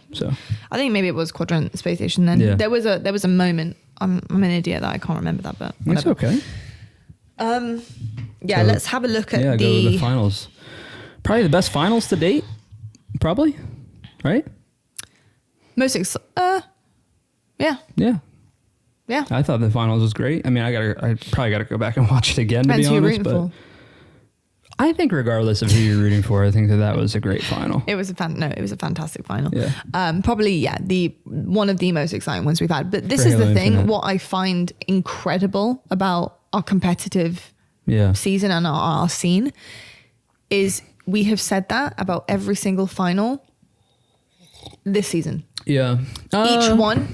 I think maybe it was Quadrant Space Station. Then there was a moment. I'm an idiot that I can't remember that, but whatever. It's okay. Let's have a look at go to the finals. Probably the best finals to date. Probably, right? Yeah. I thought the finals was great. I mean, I probably gotta go back and watch it again, to be honest. But I think regardless of who you're rooting for, I think that was a great final. It was a fantastic final. Yeah. Probably one of the most exciting ones we've had. But this is the thing. Infinite. What I find incredible about our competitive season and our scene is we have said that about every single final this season. Yeah. Each one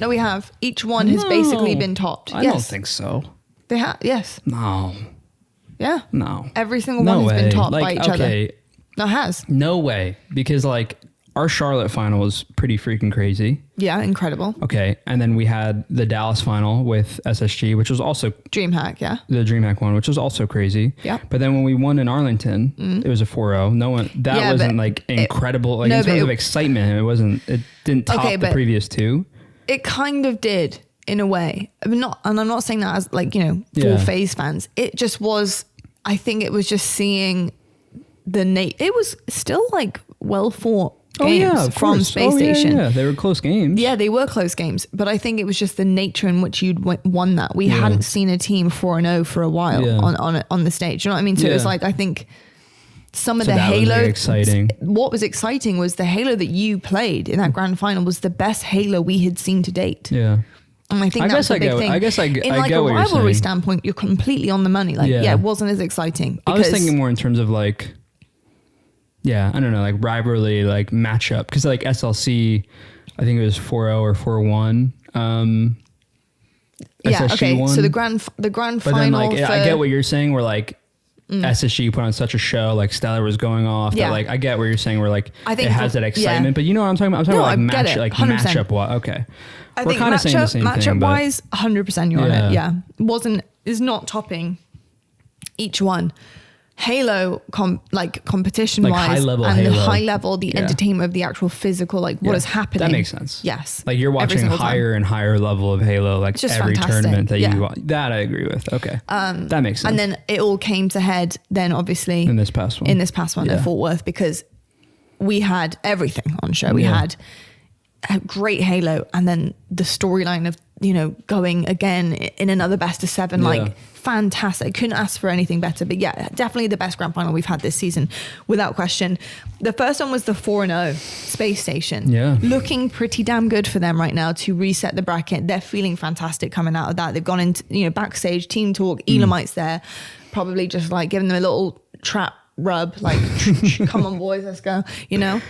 has basically been topped. I don't think so. They have, yes. No. Yeah. No. Every single one has been topped by each other. No, it has. No way. Because like our Charlotte final was pretty freaking crazy. Yeah, incredible. Okay. And then we had the Dallas final with SSG, which was also DreamHack, the DreamHack one, which was also crazy. Yeah. But then when we won in Arlington, it was a 4-0. No one wasn't like incredible. Like in terms of excitement, it didn't top the previous 2. It kind of did in a way. I'm not saying that as like, full phase fans. It just was, I think it was just seeing it was still like well fought games from Space Station. Yeah, they were close games. Yeah, they were close games, but I think it was just the nature in which you'd won that. We hadn't seen a team 4-0 for a while on the stage. You know what I mean? So it was like, I think some of the Halo. Was exciting. What was exciting was the Halo that you played in that grand final was the best Halo we had seen to date. Yeah. And I think that's a big thing. I guess I get in like a rivalry standpoint, you're completely on the money. Like, it wasn't as exciting. I was thinking more in terms of like, I don't know, like rivalry, like matchup. Because like SLC, I think it was 4.0 or 4.1. Yeah. SSG Okay. won. So the grand But final. then, like, for, I get what you're saying. Where like SSG put on such a show, like Stellar was going off. Yeah. That, like, I get what you're saying. Where like I think it has that excitement, but you know what I'm talking about. I'm talking about like matchup. Okay. We're kind of saying the same thing. Matchup wise, 100% you're on it. Yeah. Is not topping each one. Halo competition wise, high level and Halo. the high level, the entertainment of the actual physical, like what is happening. That makes sense. Yes. Like you're watching higher and higher level of Halo, like every fantastic. tournament that you watch. That I agree with. Okay. That makes sense. And then it all came to head then obviously in this past one at Fort Worth, because we had everything on show. We had a great Halo, and then the storyline of, you know, going again in another best of 7, like fantastic. Couldn't ask for anything better. But yeah, definitely the best grand final we've had this season, without question. The first one was the 4-0 Space Station. Yeah. Looking pretty damn good for them right now to reset the bracket. They're feeling fantastic coming out of that. They've gone into, you know, backstage, team talk, Elamite's there, probably just like giving them a little trap rub, like, come on boys, let's go, you know.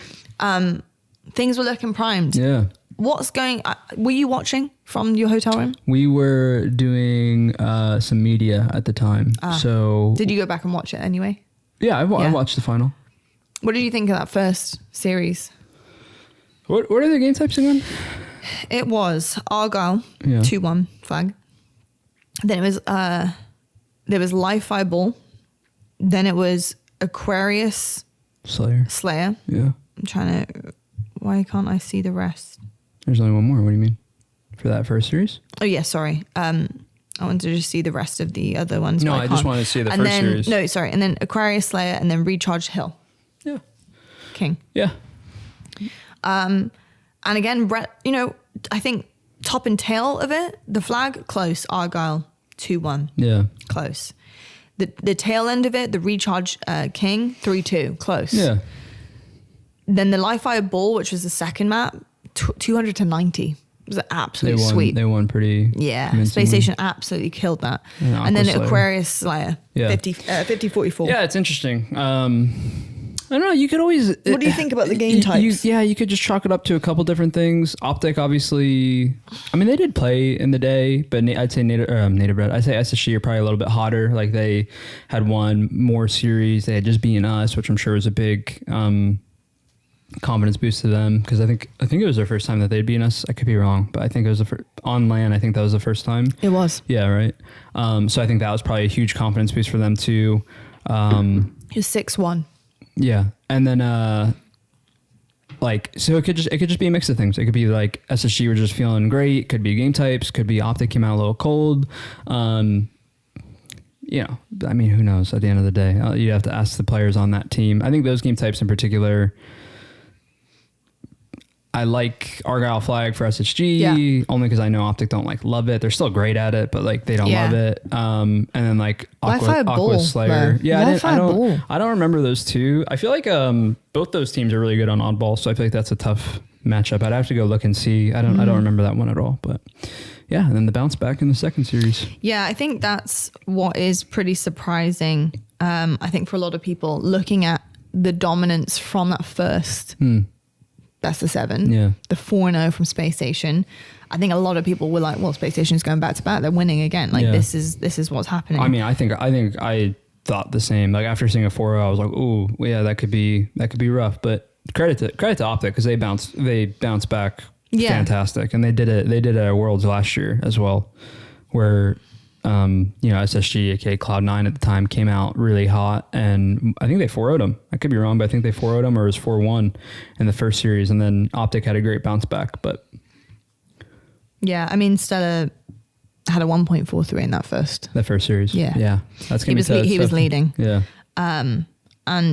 Things were looking primed. Yeah. What's going, were you watching from your hotel room? We were doing some media at the time. So did you go back and watch it anyway? Yeah, I watched the final. What did you think of that first series? What are the game types again? It was Argyle 2-1 flag. Then it was there was Live Fireball. Then it was Aquarius Slayer. Yeah. I'm trying to, why can't I see the rest? There's only one more. What do you mean? For that first series? Oh yeah, sorry. I wanted to just see the rest of the other ones. No, I just wanted to see the first series. No, sorry. And then Aquarius Slayer, and then Recharge Hill. Yeah. King. Yeah. And again, Brett, you know, I think top and tail of it, the flag, close. Argyle, 2-1. Yeah. Close. The tail end of it, the Recharge King, 3-2. Close. Yeah. Then the Live Fire Ball, which was the second map, 200 to 90. It was an absolute sweep. They won pretty. Yeah. Space Station absolutely killed that. And then Aquarius Slayer, 50-44. Yeah, it's interesting. I don't know. You could always. What do you think about the game types? You could just chalk it up to a couple different things. OpTic, obviously. I mean, they did play in the day, but I'd say Native Red. I'd say SSG are probably a little bit hotter. Like they had won more series. They had just beaten us, which I'm sure was a big confidence boost to them, because I think it was their first time that they'd beaten us. I could be wrong, but I think it was on land. I think that was the first time. It was. Yeah, right. So I think that was probably a huge confidence boost for them too. It was 6-1. Yeah, and then so it could just be a mix of things. It could be like SSG were just feeling great. Could be game types. Could be OpTic came out a little cold. You know, I mean, who knows? At the end of the day, you have to ask the players on that team. I think those game types in particular. I like Argyle Flag for SSG only because I know OpTic don't love it. They're still great at it, but they don't love it. And then Aqua Slayer. Yeah, I don't remember those two. I feel like both those teams are really good on oddball, so I feel like that's a tough matchup. I'd have to go look and see. I don't remember that one at all, but yeah. And then the bounce back in the second series. Yeah, I think that's what is pretty surprising. I think for a lot of people looking at the dominance from that first. Best of 7, the 4-0 from Space Station. I think a lot of people were like, well, Space Station's going back to back. They're winning again. This is what's happening. I mean, I think I thought the same. Like after seeing a 4-0, I was like, oh yeah, that could be rough. But credit to OpTic, because they bounced back fantastic. And they did it at Worlds last year as well, where SSG, aka Cloud9 at the time, came out really hot, and I think they 4-0'd them. I could be wrong, but I think they 4-0'd them, or it was 4-1 in the first series, and then OpTic had a great bounce back. But yeah, I mean, Stella had a 1.43 in that first series. Yeah, that's gonna he was leading. Yeah, and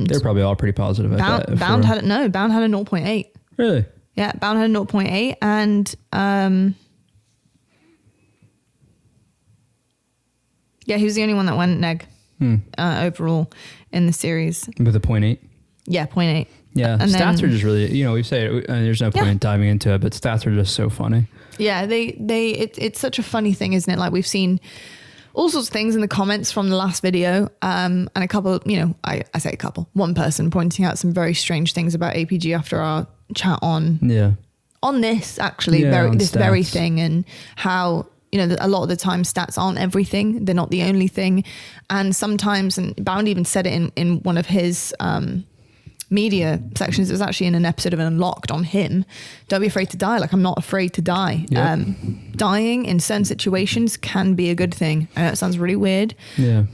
they're probably all pretty positive. Bound had a 0.8. Really? Yeah, Bound had a 0.8, and yeah, he was the only one that went neg overall in the series. With a 0.8? Yeah, 0.8. Yeah, and stats are just really, we say it, there's no point diving into it, but stats are just so funny. Yeah, it's such a funny thing, isn't it? Like we've seen all sorts of things in the comments from the last video, and a couple, I say a couple, one person pointing out some very strange things about APG after our chat on on this actually, this very thing, and how, you know, a lot of the time stats aren't everything. They're not the only thing. And sometimes, and Bound even said it in one of his media sections, it was actually in an episode of Unlocked on him. Don't be afraid to die. Like, I'm not afraid to die. Yep. Dying in certain situations can be a good thing. I know it sounds really weird. Yeah.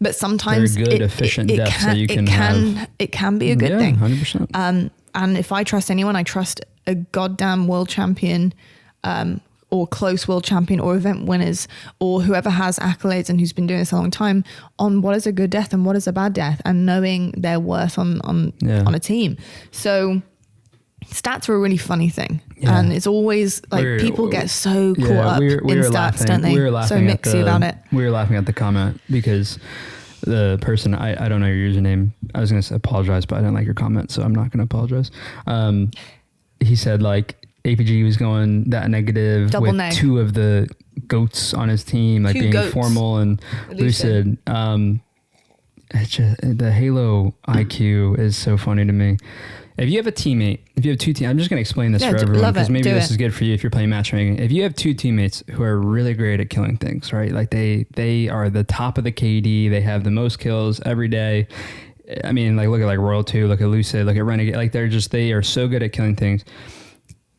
But sometimes very good, efficient deaths that you can have. It can be a good thing. 100%. And if I trust anyone, I trust a goddamn world champion, or close world champion, or event winners, or whoever has accolades and who's been doing this a long time, on what is a good death and what is a bad death, and knowing their worth on a team. So stats are a really funny thing, and it's always like people get so caught up in stats, don't they? We were laughing so mixy about it. We were laughing at the comment because the person, I don't know your username. I was going to apologize, but I didn't like your comment, so I'm not going to apologize. He said like APG was going that negative Double with two of the goats on his team, like being formal and lucid. It's just, the Halo IQ is so funny to me. If you have a teammate, if you have two teams, I'm just going to explain this for everyone because maybe this is good for you if you're playing matchmaking. If you have two teammates who are really great at killing things, right? Like they are the top of the KD. They have the most kills every day. I mean, like look at like Royal 2, look at Lucid, look at Renegade. Like they are so good at killing things.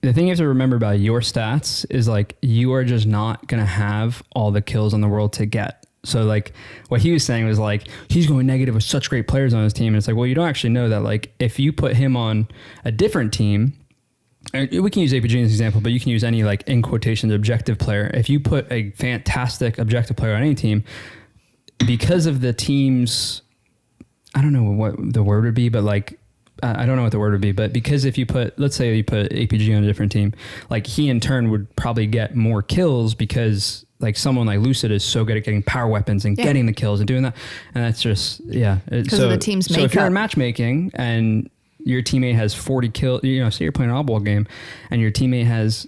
The thing you have to remember about your stats is like you are just not going to have all the kills in the world to get. So like what he was saying was like, he's going negative with such great players on his team. And it's like, well, you don't actually know that. Like if you put him on a different team, we can use APG as an example, but you can use any like in quotations objective player. If you put a fantastic objective player on any team, because of the team's, I don't know what the word would be, but like, I don't know what the word would be, but because if you put, let's say you put APG on a different team, like he in turn would probably get more kills because like someone like Lucid is so good at getting power weapons and getting the kills and doing that. And that's just, because of the team's makeup. So if you're in matchmaking and your teammate has 40 kills, you know, say you're playing an oddball game and your teammate has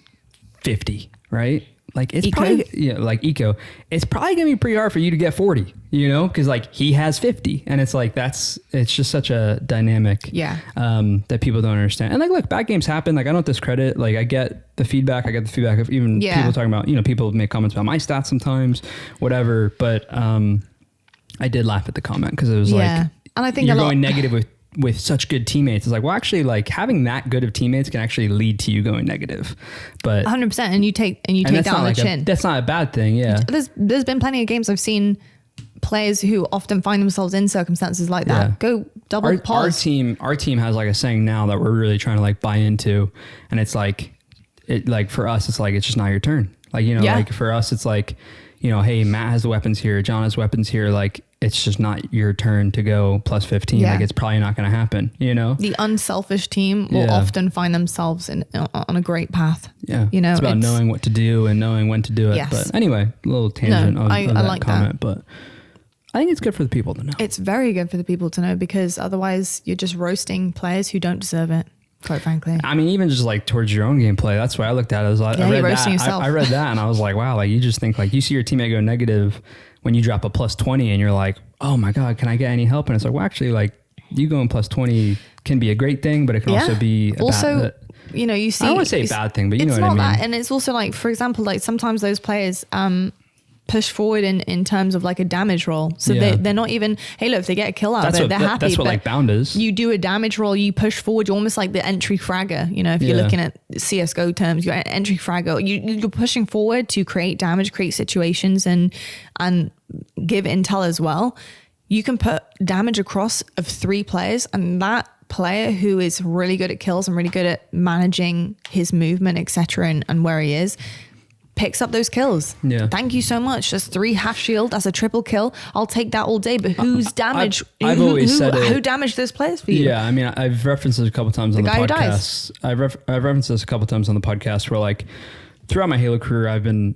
50, right? Like it's probably, like Eco, it's probably gonna be pretty hard for you to get 40, you know, because like he has 50, and it's like it's just such a dynamic, that people don't understand. And like, look, bad games happen. Like I don't discredit. Like I get the feedback. Of even people talking about, you know, people make comments about my stats sometimes, whatever. But I did laugh at the comment because it was like, and I think you're going negative with such good teammates. It's like, well, actually, like having that good of teammates can actually lead to you going negative. But 100%, and you take down the chin. That's not a bad thing. Yeah. There's been plenty of games I've seen players who often find themselves in circumstances like that go double pause. Our team has like a saying now that we're really trying to like buy into, and it's like, for us, it's like, it's just not your turn. Like, you know, like for us, it's like, you know, hey, Matt has the weapons here, John has weapons here. Like, it's just not your turn to go plus 15. Like, it's probably not going to happen, you know? The unselfish team will often find themselves on a great path. Yeah. You know, it's about knowing what to do and knowing when to do it. Yes. But anyway, a little tangent on that like comment, but I think it's good for the people to know. It's very good for the people to know, because otherwise you're just roasting players who don't deserve it. Quite frankly, I mean, even just like towards your own gameplay, that's why I looked at it. I was like, I read that and I was like, wow, like you just think like you see your teammate go negative when you drop a plus 20 and you're like, oh my God, can I get any help? And it's like, well, actually, like you going plus 20 can be a great thing, but it can also be bad. You know, you see, I don't want to say bad thing, but you know what I mean? It's not that. And it's also like, for example, like sometimes those players, push forward in terms of like a damage roll. So they're not even, hey, look, if they get a kill out of it, they're happy. That's what like Bound is. You do a damage roll, you push forward, you're almost like the entry fragger. You know, if you're looking at CSGO terms, you're an entry fragger. You're pushing forward to create damage, create situations and give intel as well. You can put damage across of 3 players, and that player who is really good at kills and really good at managing his movement, etc., and where he is, picks up those kills. Yeah. Thank you so much. That's 3 half shield. That's a triple kill. I'll take that all day. But who's damage? I've always said it. Who damaged those players for you? Yeah. I mean, I've referenced this a couple times on the podcast. I've referenced this a couple times on the podcast where like throughout my Halo career, I've been,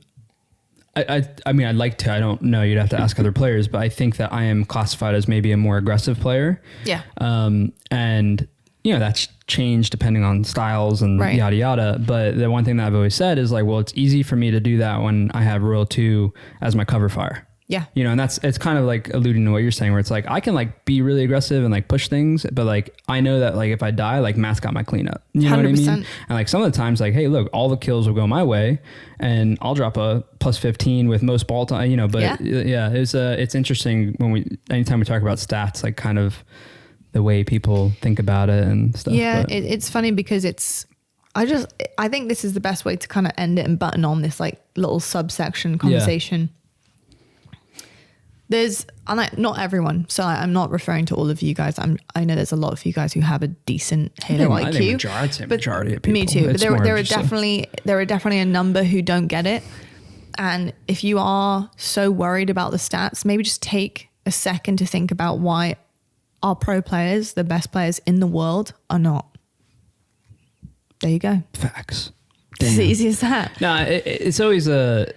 I mean, I'd like to, I don't know, you'd have to ask other players, but I think that I am classified as maybe a more aggressive player. Yeah. And you know, that's changed depending on styles and yada, yada. But the one thing that I've always said is like, well, it's easy for me to do that when I have Royal 2 as my cover fire. Yeah. You know, and it's kind of like alluding to what you're saying, where it's like, I can like be really aggressive and like push things, but like, I know that like if I die, like Matt's got my cleanup. You know 100%. What I mean? And like some of the times like, hey, look, all the kills will go my way and I'll drop a plus 15 with most ball time, you know, but it's interesting anytime we talk about stats, like kind of the way people think about it and stuff. Yeah. It's funny because I think this is the best way to kind of end it and button on this like little subsection conversation. Yeah. Not everyone, so I'm not referring to all of you guys. I know there's a lot of you guys who have a decent Halo IQ. I think majority of people. Me too. But there are definitely a number who don't get it. And if you are so worried about the stats, maybe just take a second to think about why our pro players, the best players in the world, are not. There you go. Facts. It's as easy as that. No, it's always that's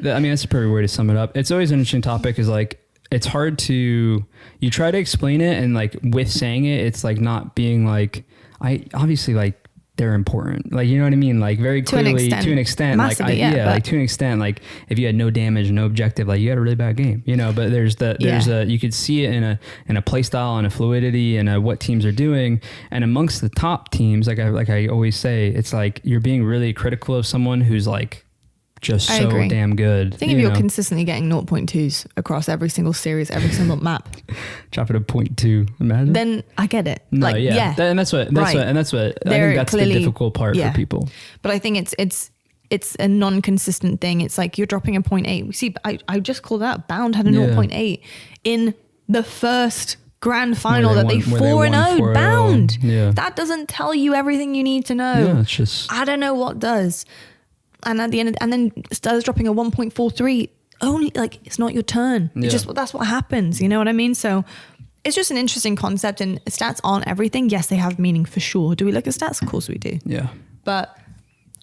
a perfect way to sum it up. It's always an interesting topic, is like, it's hard to, you try to explain it and like with saying it, it's like not being like, obviously like they're important. Like, you know what I mean? Like very clearly to an extent, massively, like to an extent, like if you had no damage, no objective, like you had a really bad game, you know, but you could see it in a play style and a fluidity and what teams are doing. And amongst the top teams, like I always say, it's like, you're being really critical of someone who's like, just so damn good. I think if you're consistently getting 0.2s across every single series, every single map, drop it a 0.2, imagine. Then I get it. No, like, yeah. And that's what I think that's the difficult part for people. But I think it's a non-consistent thing. It's like you're dropping a 0.8. We see, I just called out Bound had a 0.8 in the first grand final that they 4-0 Bound. Yeah. That doesn't tell you everything you need to know. Yeah, it's just, I don't know what does. And at the end, and then Stella's dropping a 1.43. Only like it's not your turn. Yeah. That's what happens. You know what I mean? So it's just an interesting concept. And stats aren't everything. Yes, they have meaning for sure. Do we look at stats? Of course we do. Yeah. But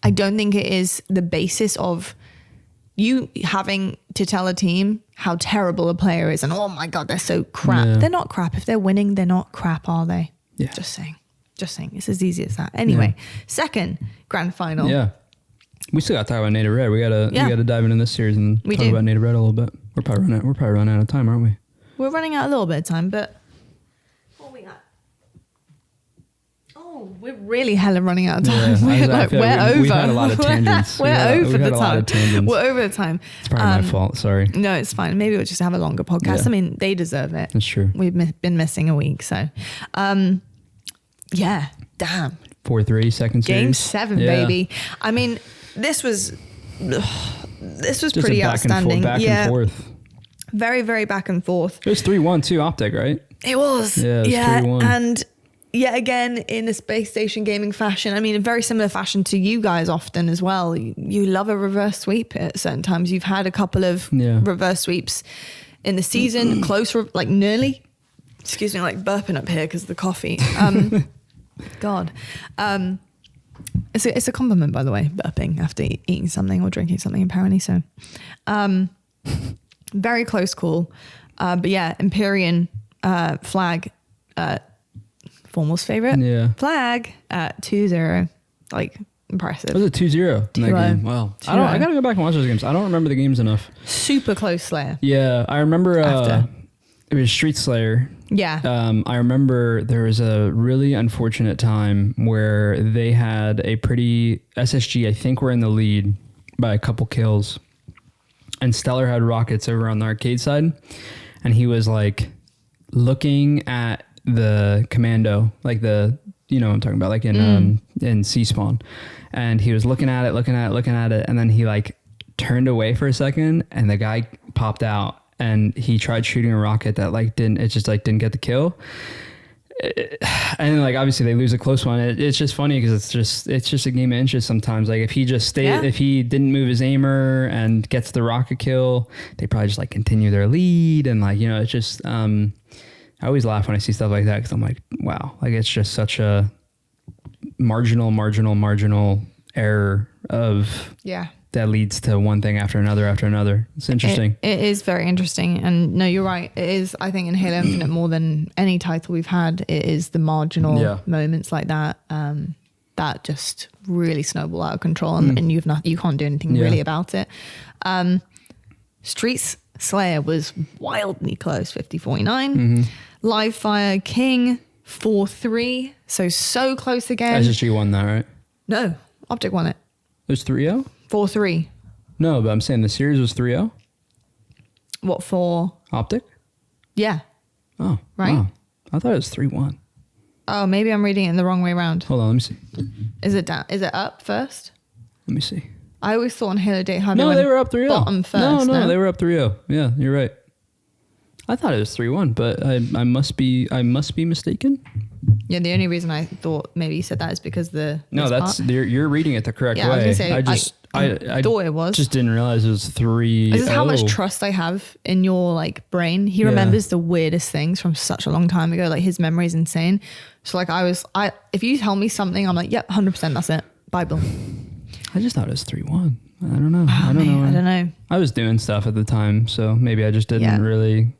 I don't think it is the basis of you having to tell a team how terrible a player is and oh my god, they're so crap. Yeah. They're not crap. If they're winning, they're not crap, are they? Yeah. Just saying. It's as easy as that. Anyway, second grand final. Yeah. We still got to talk about Native Red. We gotta dive into this series and talk about Native Red a little bit. We're probably running out of time, aren't we? We're running out a little bit of time, but what we got? Oh, we're really hella running out of time. Yeah, we're over. We've had a lot of tangents. We're over the time. We're over the time. It's probably my fault. Sorry. No, it's fine. Maybe we'll just have a longer podcast. Yeah. I mean, they deserve it. That's true. We've been missing a week, so yeah. Damn. 4-3 second series. Game 7, baby. I mean. This was just pretty outstanding. Back and forth. Very, very back and forth. It was 3-1 too, OpTic, right? It was. Yeah, it was 3-1. And yet again, in a space station gaming fashion, I mean, a very similar fashion to you guys often as well. You love a reverse sweep at certain times. You've had a couple of reverse sweeps in the season, like nearly. Excuse me, like burping up here because of the coffee. God. It's a compliment, by the way, burping after eating something or drinking something, apparently. So, very close call. But yeah, Empyrean flag, Formal's favorite flag, 2-0. Like, impressive. Was it 2-0 in that game? Wow. I gotta go back and watch those games. I don't remember the games enough. Super close Slayer. Yeah, I remember it was Street Slayer. Yeah. I remember there was a really unfortunate time where they had a pretty SSG, I think, were in the lead by a couple kills, and Stellar had rockets over on the arcade side, and he was like looking at the commando, like the, you know what I'm talking about, like in C-Spawn, and he was looking at it, and then he like turned away for a second, and the guy popped out. And he tried shooting a rocket that didn't get the kill. And like, obviously they lose a close one. It's just funny because it's just a game of inches sometimes. Like if he just stayed, if he didn't move his aimer and gets the rocket kill, they probably just like continue their lead. And like, you know, it's just, I always laugh when I see stuff like that because I'm like, wow, like it's just such a marginal error of that leads to one thing after another. It's interesting. It is very interesting. And no, you're right. It is, I think in Halo Infinite, more than any title we've had, it is the marginal moments like that that just really snowball out of control and you can't do anything really about it. Streets Slayer was wildly close, 50-49. Live Fire King, 4-3. So close again. SSG won that, right? No, OpTic won it. It was 3-0? 4-3. No, but I'm saying the series was 3-0? What for? OpTic? Yeah. Oh, right. Wow. I thought it was 3-1. Oh, maybe I'm reading it in the wrong way around. Hold on, let me see. Is it down? Is it up first? Let me see. I always thought on Halo Day how they were up 3-0. Bottom first. No, they were up 3-0. Yeah, you're right. I thought it was 3-1, but I must be mistaken. Yeah, the only reason I thought maybe you said that is because you're reading it the correct way. I was gonna say, I thought it was. Just didn't realize it was 3-0. This is how much trust I have in your like brain. He remembers the weirdest things from such a long time ago. Like his memory is insane. So like if you tell me something, I'm like, yep, 100%, that's it. Bible. I just thought it was 3-1. I don't know. I don't know. I was doing stuff at the time, so maybe I just didn't really.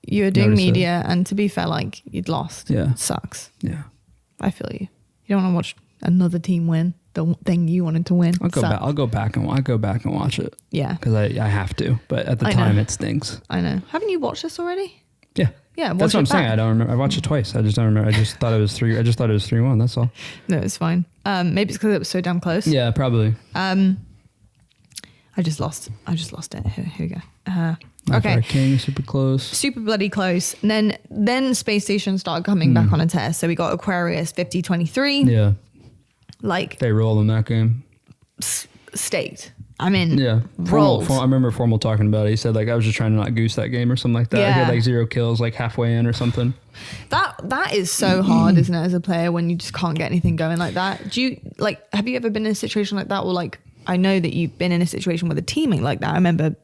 You were doing media, and to be fair, like you'd lost. Yeah, it sucks. Yeah, I feel you. You don't want to watch another team win the thing you wanted to win. I'll go back and watch it. Yeah, because I have to. But at the time, it stinks. I know. Haven't you watched this already? Yeah. Yeah, that's what I'm saying. I don't remember. I watched it twice. I just don't remember. I just thought it was 3-1. That's all. No, it's fine. Maybe it's because it was so damn close. Yeah, probably. I just lost it. Here we go. Okay. King, super close. Super bloody close. And then Space Station started coming back on a test. So we got Aquarius 50-23. Yeah. Like they rolled in that game. Staked. I mean, rolled. I remember Formal talking about it. He said like I was just trying to not goose that game or something like that. Yeah. I had like 0 kills like halfway in or something. That is so hard, isn't it, as a player when you just can't get anything going like that? Have you ever been in a situation like that? Or like, I know that you've been in a situation with a teammate like that. I remember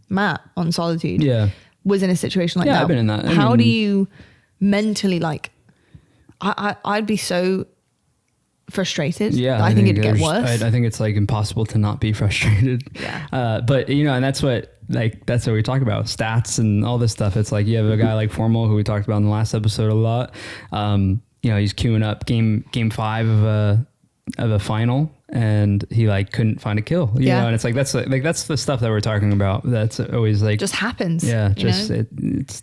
Matt on Solitude was in a situation like that. Yeah, I've been in that. How do you mentally like? I'd be so frustrated. Yeah, I think it'd get worse. I think it's like impossible to not be frustrated. Yeah. But and that's what we talk about, stats and all this stuff. It's like you have a guy like Formal who we talked about in the last episode a lot. He's queuing up game 5 of a final, and he like couldn't find a kill. You know, and it's like that's the stuff that we're talking about. That's always like just happens. Yeah, it's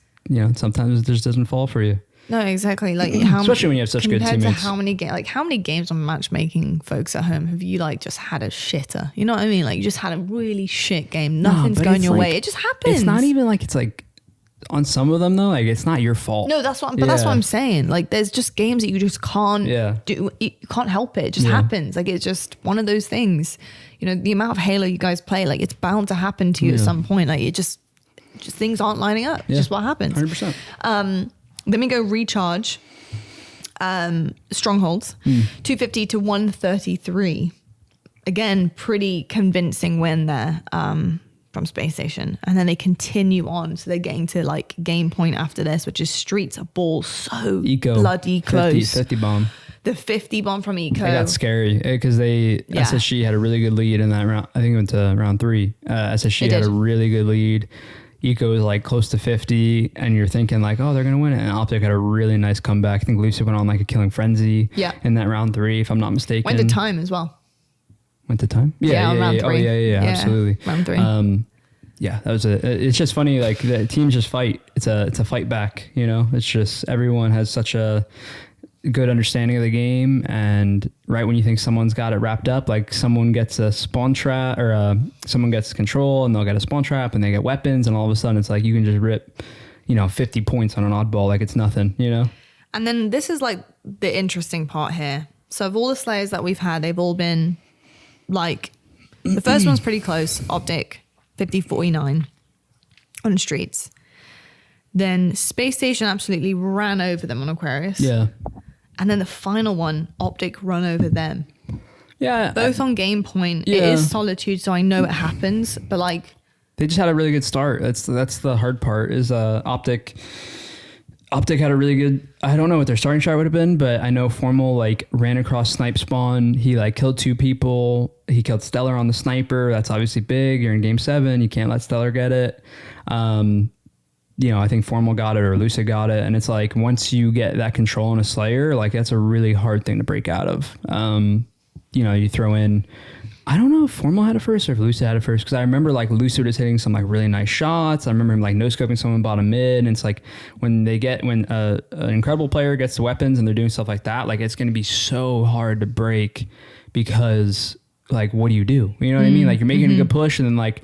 sometimes it just doesn't fall for you. No, exactly. Like especially when you have such good teammates. To how many games on matchmaking folks at home have you like just had a shitter? You know what I mean? Like you just had a really shit game. Nothing's going your way. It just happens. It's not even like it's like on some of them though. Like it's not your fault. No, that's what I'm saying. Like there's just games that you just can't do. You can't help it. It just happens. Like it's just one of those things. You know, the amount of Halo you guys play, like it's bound to happen to you at some point. Like it just things aren't lining up. It's just what happens. 100%. Then we go Recharge, Strongholds, 250 to 133. Again, pretty convincing win there from Space Station. And then they continue on. So they're getting to like game point after this, which is Streets of Ball. So bloody close. 50 bomb. The 50 bomb from Eco. It got scary because SSG had a really good lead in that round. I think it went to round 3. SSG had a really good lead. Eco was like close to 50, and you're thinking like, oh, they're going to win it. And OpTic had a really nice comeback. I think Lucy went on like a killing frenzy in that round 3, if I'm not mistaken. Went to time as well. Went to time? Yeah, round 3. Oh, yeah, absolutely. Round 3. That was it's just funny. Like the teams just fight. It's a fight back, you know, it's just everyone has such a good understanding of the game, and right when you think someone's got it wrapped up, like someone gets a spawn trap or someone gets control and they'll get a spawn trap and they get weapons, and all of a sudden it's like you can just rip 50 points on an oddball like it's nothing, you know. And then this is like the interesting part here. So of all the Slayers that we've had, they've all been like the first one's pretty close, OpTic 50-49 on Streets. Then Space Station absolutely ran over them on Aquarius. Yeah. And then the final one, OpTic run over them. Yeah. Both on game point. Yeah. It is Solitude, so I know it happens, but like they just had a really good start. That's the hard part is OpTic had a really good, I don't know what their starting shot would have been, but I know Formal like ran across snipe spawn. He like killed 2 people. He killed Stellar on the sniper. That's obviously big. You're in game 7. You can't let Stellar get it. I think Formal got it or Lucia got it. And it's like, once you get that control on a Slayer, like that's a really hard thing to break out of. You throw in I don't know if Formal had it first or if Lucid had it first, because I remember like Lucid was hitting some like really nice shots. I remember him like no-scoping someone bottom mid, and it's like when an incredible player gets the weapons and they're doing stuff like that, like it's going to be so hard to break, because like what do? You know what I mean? Like you're making a good push, and then like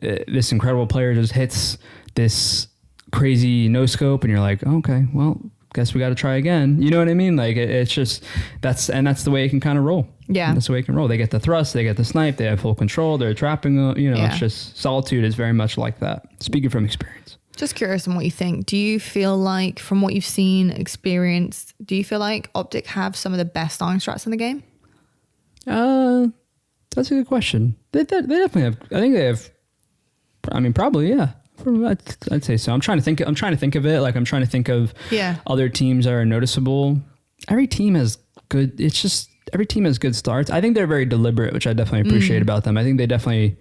this incredible player just hits this crazy no-scope, and you're like, oh, okay, well, guess we got to try again. You know what I mean? Like it's just, that's the way it can kind of roll. Yeah. That's the way it can roll. They get the thrust, they get the snipe, they have full control, they're trapping, it's just, Solitude is very much like that. Speaking from experience. Just curious on what you think. Do you feel like, from what you've seen, experienced, do you feel like OpTic have some of the best starting strats in the game? That's a good question. They definitely have, I think they have, I mean, probably, yeah. I'd say so. I'm trying to think of it. Like I'm trying to think of other teams that are noticeable. Every team has good starts. I think they're very deliberate, which I definitely appreciate about them. I think they definitely,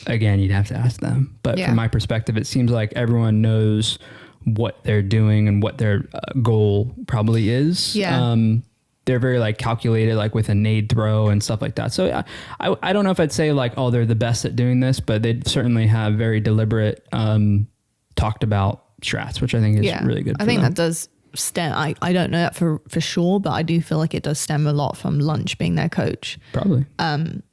again, you'd have to ask them. But from my perspective, it seems like everyone knows what they're doing and what their goal probably is. Yeah. They're very like calculated, like with a nade throw and stuff like that. So I don't know if I'd say like, oh, they're the best at doing this, but they certainly have very deliberate, talked about strats, which I think is really good. I think that does stem. I don't know that for sure, but I do feel like it does stem a lot from Lunch being their coach. Probably.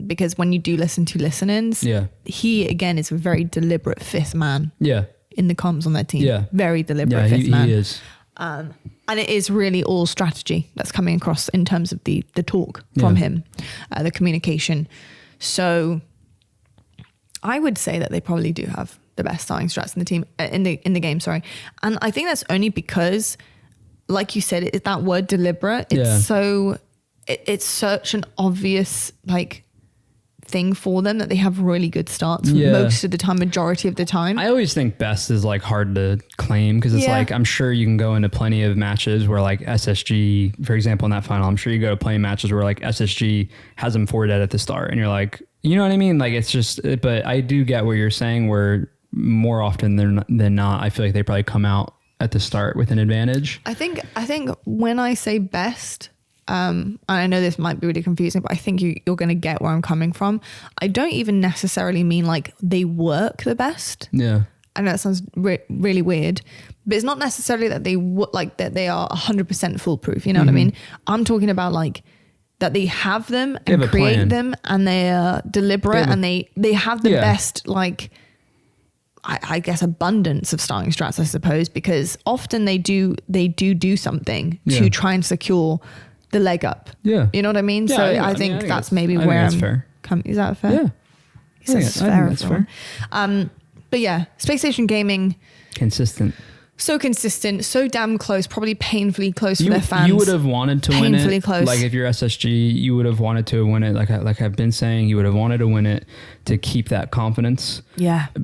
Because when you do listen to listen-ins, he again is a very deliberate fifth man. Yeah. In the comms on their team. Yeah. Very deliberate fifth man. He is. And it is really all strategy that's coming across in terms of the talk from him, the communication. So I would say that they probably do have the best starting strats in the team, in the game, sorry. And I think that's only because, like you said, it's that word deliberate. It's it's such an obvious like thing for them that they have really good starts most of the time, majority of the time. I always think best is like hard to claim, because it's like, I'm sure you can go into plenty of matches where like SSG, for example, in that final, I'm sure you go to plenty of matches where like SSG has them 4-dead at the start and you're like, you know what I mean? Like it's just, but I do get what you're saying, where more often than not, I feel like they probably come out at the start with an advantage. I think when I say best, and I know this might be really confusing, but I think you're going to get where I'm coming from. I don't even necessarily mean like they work the best. Yeah. I know that sounds really weird, but it's not necessarily that they that they are 100% foolproof. You know what I mean? I'm talking about like that they have them and create them, and they are deliberate, and they have the best, like, I guess, abundance of starting strats, I suppose, because often they do something to try and secure the leg up. Yeah. You know what I mean? Yeah, so I think that's maybe where I'm coming. Is that fair? Yeah. I think that's fair. But yeah, Space Station Gaming. Consistent. So consistent, so damn close, probably painfully close for their fans. You would have wanted to win it. Painfully close. Like if you're SSG, you would have wanted to win it. Like I've been saying, you would have wanted to win it to keep that confidence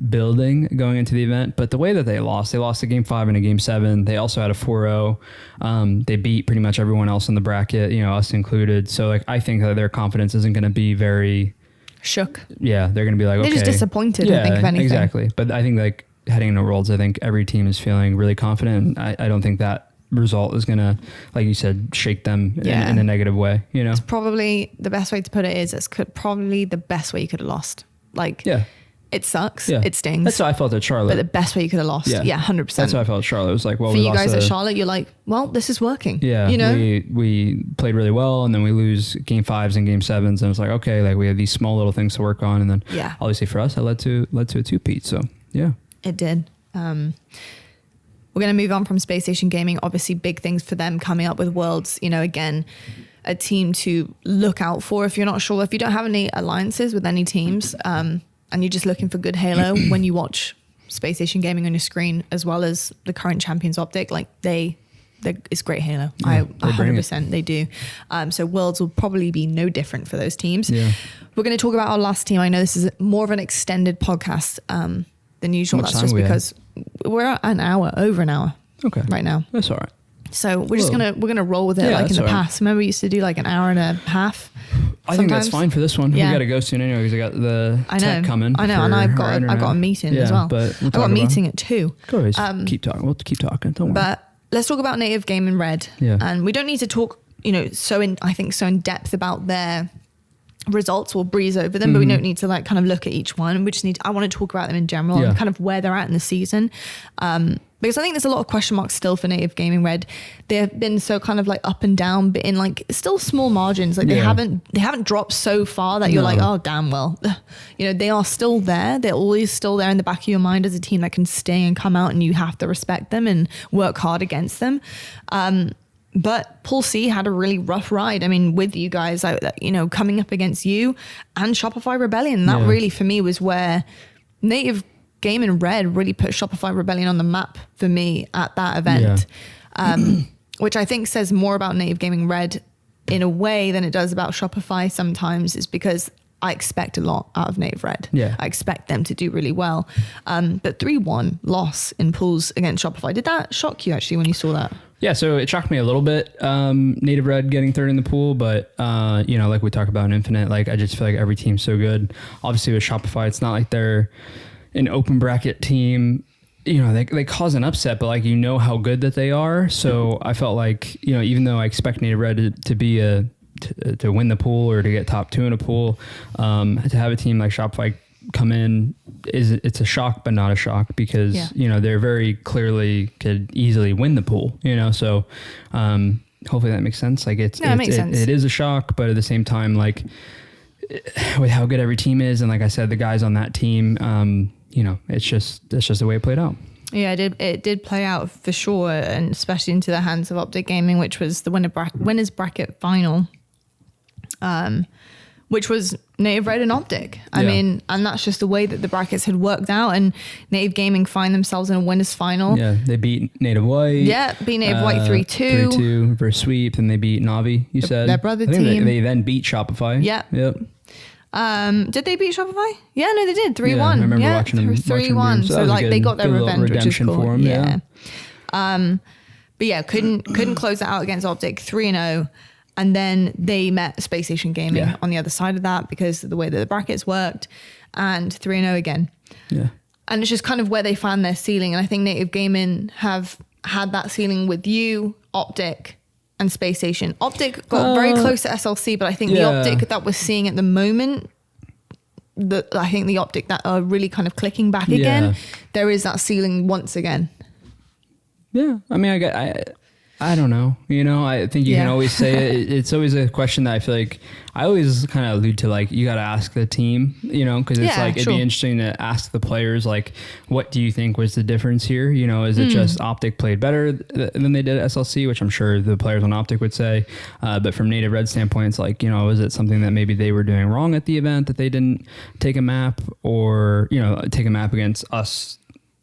building going into the event. But the way that they lost a game 5 and a game 7. They also had a 4-0. They beat pretty much everyone else in the bracket, us included. So like I think that their confidence isn't going to be very shook. Yeah, they're going to be like, they're just disappointed. I think, if anything. Exactly. But I think like heading into Worlds, I think every team is feeling really confident. I don't think that result is going to, like you said, shake them in a negative way. It's probably the best way to put it is probably the best way you could have lost. Like, it sucks. Yeah. It stings. That's how I felt at Charlotte. But the best way you could have lost. Yeah, 100%. That's how I felt at Charlotte. It was like, well, for you guys at Charlotte, you're like, well, this is working. Yeah. We played really well, and then we lose game 5s and game 7s, and it's like, okay, like we have these small little things to work on, and then obviously for us, it led to a 2-peat. So yeah. It did. We're going to move on from Space Station Gaming. Obviously, big things for them coming up with Worlds. Again, a team to look out for if you're not sure. If you don't have any alliances with any teams, and you're just looking for good Halo when you watch Space Station Gaming on your screen, as well as the current champions OpTic, like it's great Halo. 100% they do. So Worlds will probably be no different for those teams. Yeah. We're going to talk about our last team. I know this is more of an extended podcast than usual. That's just because we're at over an hour. Okay. Right now. That's all right. So we're gonna roll with it like in the past. Remember we used to do like an hour and a half. I think that's fine for this one. Yeah. We got to go soon anyway because I got the tech coming. I know, and I've got a meeting as well. But I've got a meeting at 2. Go ahead, keep talking. We'll keep talking. Don't worry. But let's talk about Native Gaming Red. Yeah. And we don't need to talk, so in depth about their results, we'll breeze over them, but we don't need to like kind of look at each one. We just I want to talk about them in general and kind of where they're at in the season. Because I think there's a lot of question marks still for Native Gaming Red. They've been so kind of like up and down, but in like still small margins. Like they haven't dropped so far that you're like, oh damn, well, you know, they are still there. They're always still there in the back of your mind as a team that can stay and come out, and you have to respect them and work hard against them. But Pool C had a really rough ride. I mean, with you guys, you know, coming up against you and Shopify Rebellion, that really for me was where Native Gaming Red really put Shopify Rebellion on the map for me at that event, which I think says more about Native Gaming Red in a way than it does about Shopify sometimes, is because I expect a lot out of Native Red. Yeah. I expect them to do really well. But 3-1 loss in pools against Shopify. Did that shock you actually when you saw that? Yeah, so it shocked me a little bit, Native Red getting third in the pool, but, you know, like we talk about in Infinite, like I just feel like every team's so good. Obviously with Shopify, it's not like they're an open bracket team. You know, they cause an upset, but like, you know how good that they are. So I felt like, you know, even though I expect Native Red to be to win the pool or to get top 2 in a pool, to have a team like Shopify come in it's a shock, but not a shock, because you know, they're very clearly could easily win the pool, you know. So hopefully that makes sense. Like it is a shock, but at the same time, like with how good every team is, and like I said, the guys on that team, you know, that's just the way it played out. Yeah, it did play out for sure, and especially into the hands of OpTic Gaming, which was the winners bracket final, which was Native Red and OpTic. I mean, and that's just the way that the brackets had worked out, and Native Gaming find themselves in a winners final. Yeah, they beat Native White. Yeah, beat Native White 3-2. 3-2 versus sweep, and they beat Navi, you said. Their brother team. They then beat Shopify. Yeah. Yep. Did they beat Shopify? Yeah, no, they did. 3-1. I remember watching them. 3-1. So like they got their revenge, which is cool. For them, but yeah, couldn't close that out against OpTic. 3-0. And then they met Space Station Gaming on the other side of that because of the way that the brackets worked, and 3-0 again. Yeah. And it's just kind of where they found their ceiling. And I think Native Gaming have had that ceiling with you, OpTic, and Space Station. OpTic got very close to SLC, but I think the OpTic that we're seeing at the moment, I think the OpTic that are really kind of clicking back again, there is that ceiling once again. Yeah. I mean, I don't know. You know, I think you can always say it. It's always a question that I feel like I always kind of allude to, like, you got to ask the team, you know, because it's like, it'd be interesting to ask the players, like, what do you think was the difference here? You know, is it just OpTic played better than they did at SLC, which I'm sure the players on OpTic would say. But from Native Red standpoint, it's like, you know, is it something that maybe they were doing wrong at the event, that they didn't take a map, or, you know, take a map against us,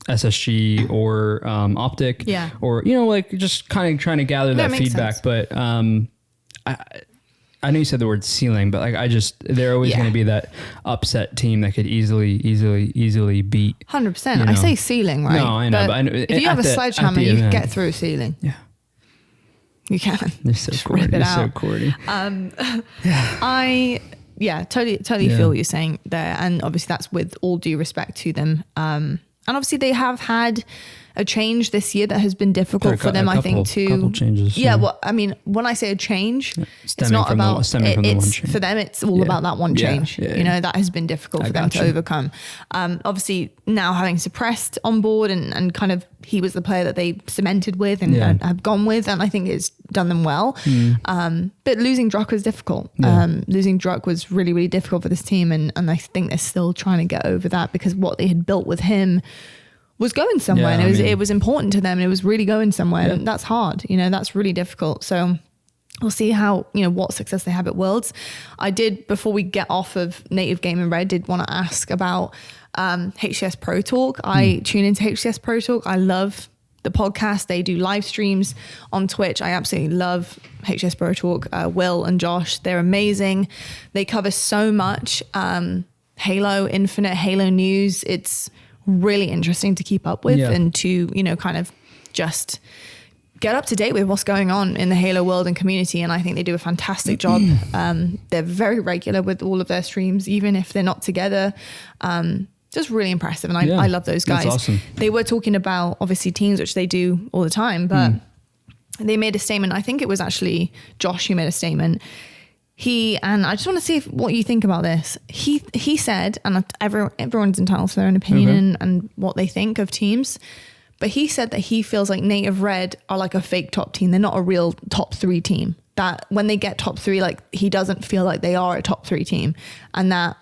SSG or OpTic, or, you know, like just kind of trying to gather that feedback. Sense. But I know you said the word ceiling, but like they're always going to be that upset team that could easily beat. 100%. You know? I say ceiling, right? No, I know. But if you have a sledgehammer, you can get through a ceiling. Yeah. You can. You're so corny. You're so corny. I totally feel what you're saying there. And obviously that's with all due respect to them. And obviously they have had a change this year that has been difficult for them, I think, too. Couple changes. Yeah, well, I mean, when I say a change, it's not about for them. It's all about that one change. You know, that has been difficult for them to overcome. Obviously, now having Suppressed on board and kind of he was the player that they cemented with and have gone with, and I think it's done them well. But losing Druck was difficult. Losing Druck was really, really difficult for this team, and I think they're still trying to get over that, because what they had built with him was going somewhere, and it was important to them, and it was really going somewhere. And that's hard, you know, that's really difficult. So we'll see how, you know, what success they have at Worlds. I did, before we get off of Native Gaming Red, did want to ask about HCS Pro Talk. I tune into HCS Pro Talk. I love the podcast. They do live streams on Twitch. I absolutely love HCS Pro Talk. Will and Josh, they're amazing. They cover so much. Halo Infinite, Halo news. It's really interesting to keep up with and to, you know, kind of just get up to date with what's going on in the Halo world and community. And I think they do a fantastic job. They're very regular with all of their streams, even if they're not together. Just really impressive. And I love those guys. That's awesome. They were talking about obviously teams, which they do all the time, but they made a statement. I think it was actually Josh who made a statement. and I just want to see what you think about this. He said, and everyone's entitled to their own opinion and what they think of teams, but he said that he feels like Native Red are like a fake top team. They're not a real top 3 team. That when they get top 3, like he doesn't feel like they are a top 3 team, and that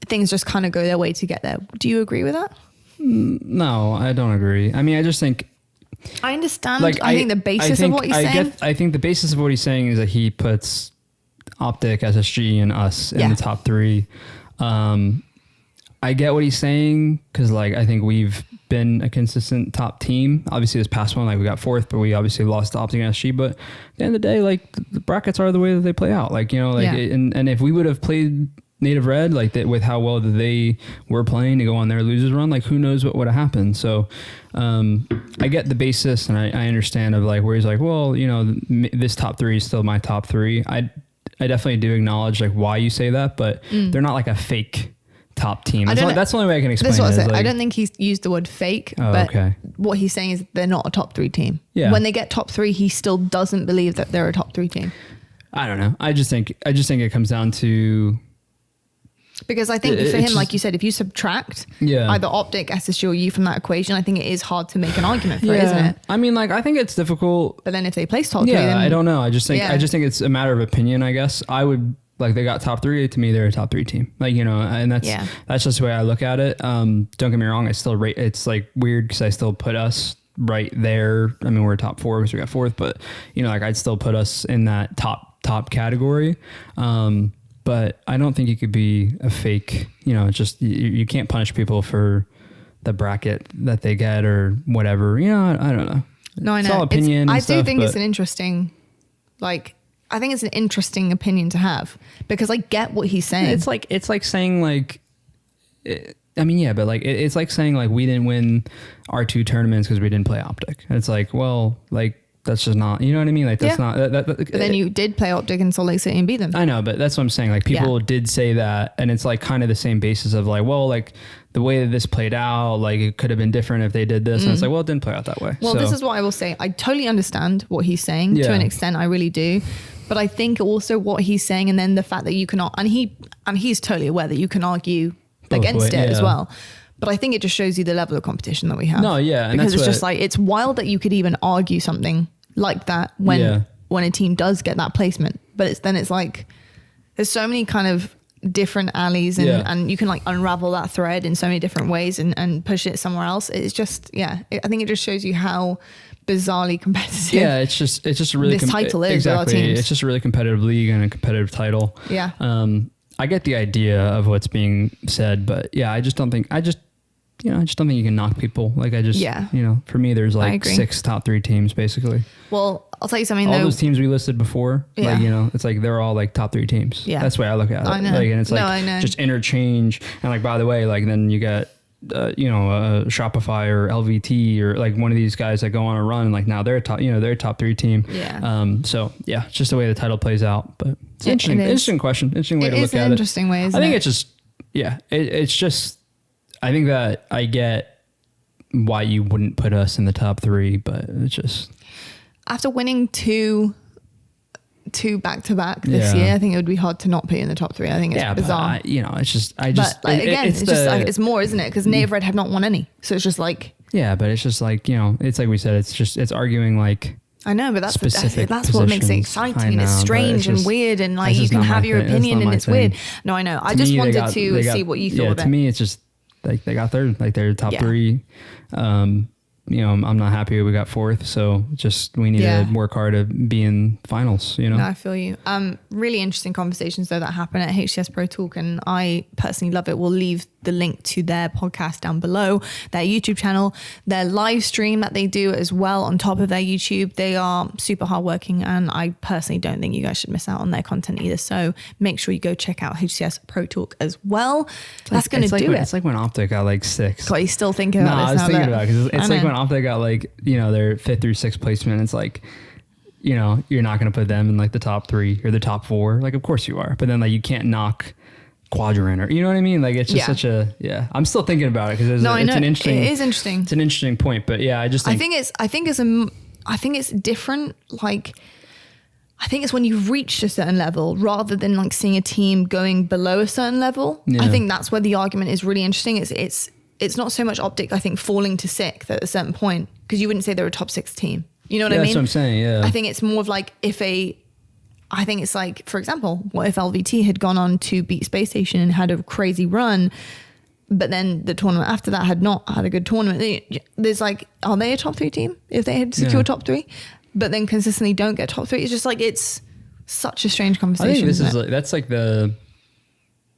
things just kind of go their way to get there. Do you agree with that? No, I don't agree. I mean, I just think I understand. Like, I think the basis of what he's saying. I think the basis of what he's saying is that he puts OpTic, SSG, and us in the top 3. I get what he's saying because, like, I think we've been a consistent top team. Obviously, this past one, like, we got 4th, but we obviously lost to OpTic and SSG. But at the end of the day, like, the brackets are the way that they play out. Like, you know, like, and if we would have played Native Red, like, that, with how well that they were playing to go on their losers run, like, who knows what would have happened. So I get the basis, and I understand of, like, where he's like, well, you know, this top 3 is still my top 3. I definitely do acknowledge, like, why you say that, but they're not like a fake top team. That's the only way I can explain it. Like, I don't think he's used the word fake, but what he's saying is they're not a top 3 team. Yeah. When they get top 3, he still doesn't believe that they're a top 3 team. I don't know. I just think it comes down to, because I think for him, like you said, if you subtract either OpTic, SSG, or you from that equation, I think it is hard to make an argument for it, isn't it? I mean, like, I think it's difficult. But then if they place top 3, then I don't know. I just think it's a matter of opinion, I guess. I would, like, they got top 3, to me, they're a top 3 team. Like, you know, and that's just the way I look at it. Don't get me wrong. I still rate, it's like weird because I still put us right there. I mean, we're top 4 because we got 4th, but, you know, like, I'd still put us in that top category. But I don't think you could be a fake, you know, it's just, you can't punish people for the bracket that they get or whatever. You know, I don't know. No, I know. It's all opinion. I do think it's an interesting, like, I think it's an interesting opinion to have because I get what he's saying. It's like saying, like, I mean, yeah, but, like, it's like saying, like, we didn't win our 2 tournaments because we didn't play OpTic. It's like, well, like, that's just not, you know what I mean? Like, that's not, but then you did play OpTic in Salt Lake City and beat them. I know, but that's what I'm saying. Like, people did say that, and it's like kind of the same basis of, like, well, like, the way that this played out, like, it could have been different if they did this. And it's like, well, it didn't play out that way. Well, this is what I will say. I totally understand what he's saying to an extent. I really do. But I think also what he's saying, and then the fact that you cannot, and he's totally aware that you can argue against it as well. But I think it just shows you the level of competition that we have. No, yeah. And because it's just like, it's wild that you could even argue something like that when a team does get that placement. But it's like, there's so many kind of different alleys and you can, like, unravel that thread in so many different ways and push it somewhere else. It's just, I think it just shows you how bizarrely competitive. Yeah, it's just a really this title is exactly. with our teams. It's just a really competitive league and a competitive title. Yeah. I get the idea of what's being said, but I just don't think you can knock people. Like, you know, for me, there's like 6 top 3 teams basically. Well, I'll tell you something. All those teams we listed before, like, you know, it's like they're all like top 3 teams. Yeah, that's the way I look at it. I know. Like, and it's like just interchange. And, like, by the way, like, then you got you know, Shopify or LVT or, like, one of these guys that go on a run, and, like, now they're a top 3 team. Yeah. So it's just the way the title plays out. But it's interesting question. Interesting way to look at it. It is an interesting way. I think it's just it's just. I think that I get why you wouldn't put us in the top 3, but it's just, after winning two back-to-back this year, I think it would be hard to not put you in the top 3. I think it's bizarre. But, you know, it's just, it's more, isn't it? Because Native Red have not won any. So it's just like, but it's just like, you know, it's like we said, it's arguing, like, I know, but that's what makes it exciting. It's strange and weird, and, like, you can have your opinion and it's weird. No, I know. I just wanted to see what you thought of it. To me, it's just, like, they got 3rd, like, they're top 3. You know, I'm not happy we got 4th, so just we need to work hard to be in finals, you know? No, I feel you. Really interesting conversations, though, that happen at HCS Pro Talk, and I personally love it. We'll leave the link to their podcast down below, their YouTube channel, their live stream that they do as well on top of their YouTube. They are super hardworking, and I personally don't think you guys should miss out on their content either. So make sure you go check out HCS Pro Talk as well. That's going to do it. It's like when OpTic got, like, 6. God, you still thinking about this? I was thinking about it, because it's like when OpTic got, like, you know, their 5th through 6th placement. It's like, you know, you're not going to put them in, like, the top 3 or the top 4. Like, of course you are, but then, like, you can't knock quadrant, or, you know what I mean? Like, it's just such a, I'm still thinking about it, because it is interesting. It's an interesting point, but I just think, I think it's different. Like, I think it's when you've reached a certain level rather than like seeing a team going below a certain level. Yeah. I think that's where the argument is really interesting. It's not so much OpTic, I think, falling to sixth at a certain point, because you wouldn't say they're a top 6 team. You know what I mean? That's what I'm saying, yeah. I think it's more of like I think it's like, for example, what if LVT had gone on to beat Space Station and had a crazy run, but then the tournament after that had not had a good tournament? There's like, are they a top 3 team if they had secured top 3? But then consistently don't get top 3. It's just like, it's such a strange conversation. I think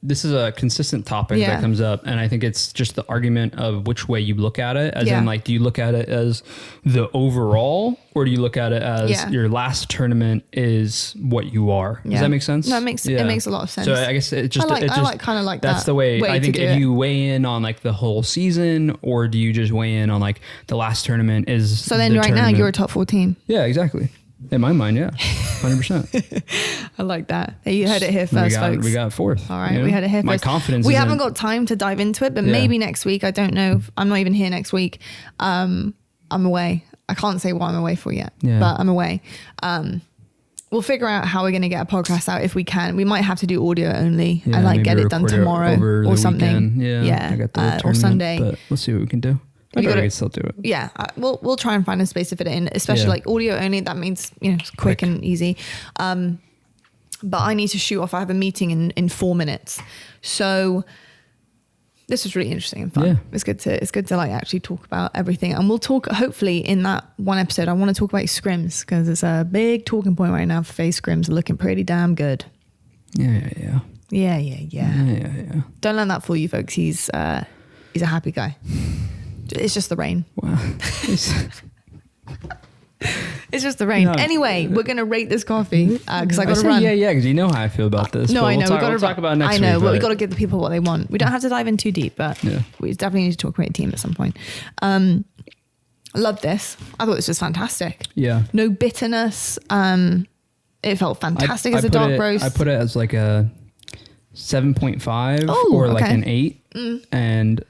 this is a consistent topic that comes up. And I think it's just the argument of which way you look at it. As in, like, do you look at it as the overall, or do you look at it as your last tournament is what you are? Does that make sense? No, it makes a lot of sense. So I guess it just, that's the way I think if you weigh in on like the whole season, or do you just weigh in on like the last tournament is so then right now you're a top 4 team. Yeah, exactly. In my mind, yeah, 100%. I like that. You heard it here first, folks. We got 4th. All right, we had it here first. My confidence. We haven't got time to dive into it, but maybe next week. I don't know. I'm not even here next week. I'm away. I can't say what I'm away for yet, but I'm away. We'll figure out how we're going to get a podcast out if we can. We might have to do audio only and like get it done tomorrow or something. I got the or Sunday. But we'll see what we can do. I think we can still do it. Yeah, we'll try and find a space to fit it in, especially like audio only. That means, it's quick and easy. But I need to shoot off. I have a meeting in 4 minutes. So this was really interesting and fun. Yeah. It's good to like actually talk about everything. And we'll talk, hopefully in that one episode, I want to talk about scrims, because it's a big talking point right now for face scrims. Looking pretty damn good. Yeah. Don't let that fool you, folks. He's a happy guy. It's just the rain. Wow. It's just the rain. No. Anyway, we're going to rate this coffee because I got to run. Yeah, because you know how I feel about this. No, I know. We'll talk about it next week. I know, but we got to give the people what they want. We don't have to dive in too deep, but we definitely need to talk about a team at some point. Love this. I thought this was fantastic. Yeah. No bitterness. It felt fantastic as a dark roast. I put it as like a 7.5 or like an 8. And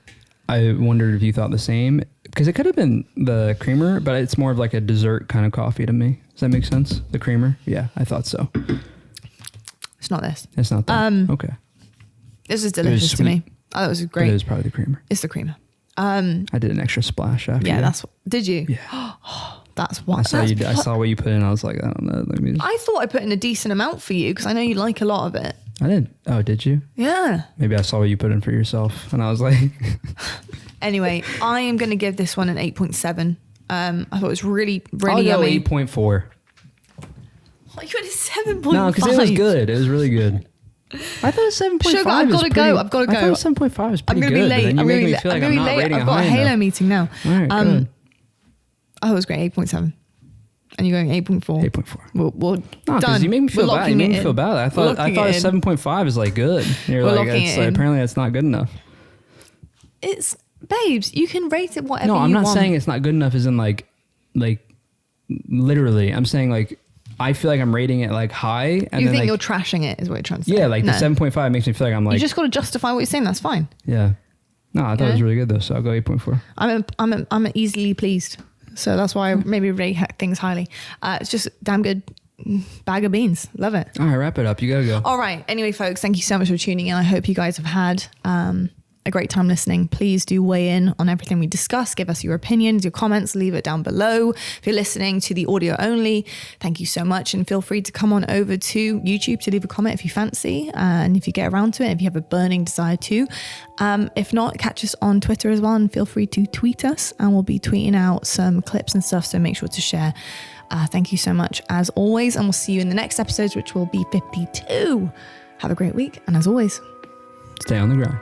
I wondered if you thought the same, because it could have been the creamer, but it's more of like a dessert kind of coffee to me. Does that make sense? The creamer? Yeah, I thought so. It's not this. It's not that. Okay. This is delicious to me. Oh, that was great. It is probably the creamer. It's the creamer. I did an extra splash after. Yeah, did you? Yeah. That's what I saw what you put in. I was like, I don't know. I thought I put in a decent amount for you because I know you like a lot of it. I did. Oh, did you? Yeah. Maybe I saw what you put in for yourself, and I was like. Anyway, I am going to give this one an 8.7. I thought it was really, really I'll go yummy. 8.4. Oh, you had a 7.5. No, because it was good. It was really good. I thought 7.5. Sugar, I've got to go. I thought 7.5 was pretty good. I'm going to be late. I'm going to be late. I've got a Halo meeting now. All right, good. Oh, it was great. 8.7. And you're going 8.4. 8.4. We're done. Because you made me feel bad. You made me feel bad. I thought 7.5 is like good. And you're like, apparently that's not good enough. It's, babes, you can rate it whatever you want. No, I'm not saying it's not good enough as in like literally. I'm saying like, I feel like I'm rating it like high. And you think you're trashing it is what you're trying to say. Yeah, like the 7.5 makes me feel like I'm like. You just got to justify what you're saying. That's fine. Yeah. No, I thought it was really good though. So I'll go 8.4. I'm easily pleased. So that's why I maybe rate things highly. It's just damn good bag of beans. Love it. All right, wrap it up. You gotta go. All right. Anyway, folks, thank you so much for tuning in. I hope you guys have had a great time listening. Please do weigh in on everything we discuss. Give us your opinions, your comments, leave it down below. If you're listening to the audio only, thank you so much. And feel free to come on over to YouTube to leave a comment if you fancy. And if you get around to it, if you have a burning desire to. If not, catch us on Twitter as well. And feel free to tweet us. And we'll be tweeting out some clips and stuff. So make sure to share. Thank you so much as always. And we'll see you in the next episodes, which will be 52. Have a great week. And as always, stay on the grind.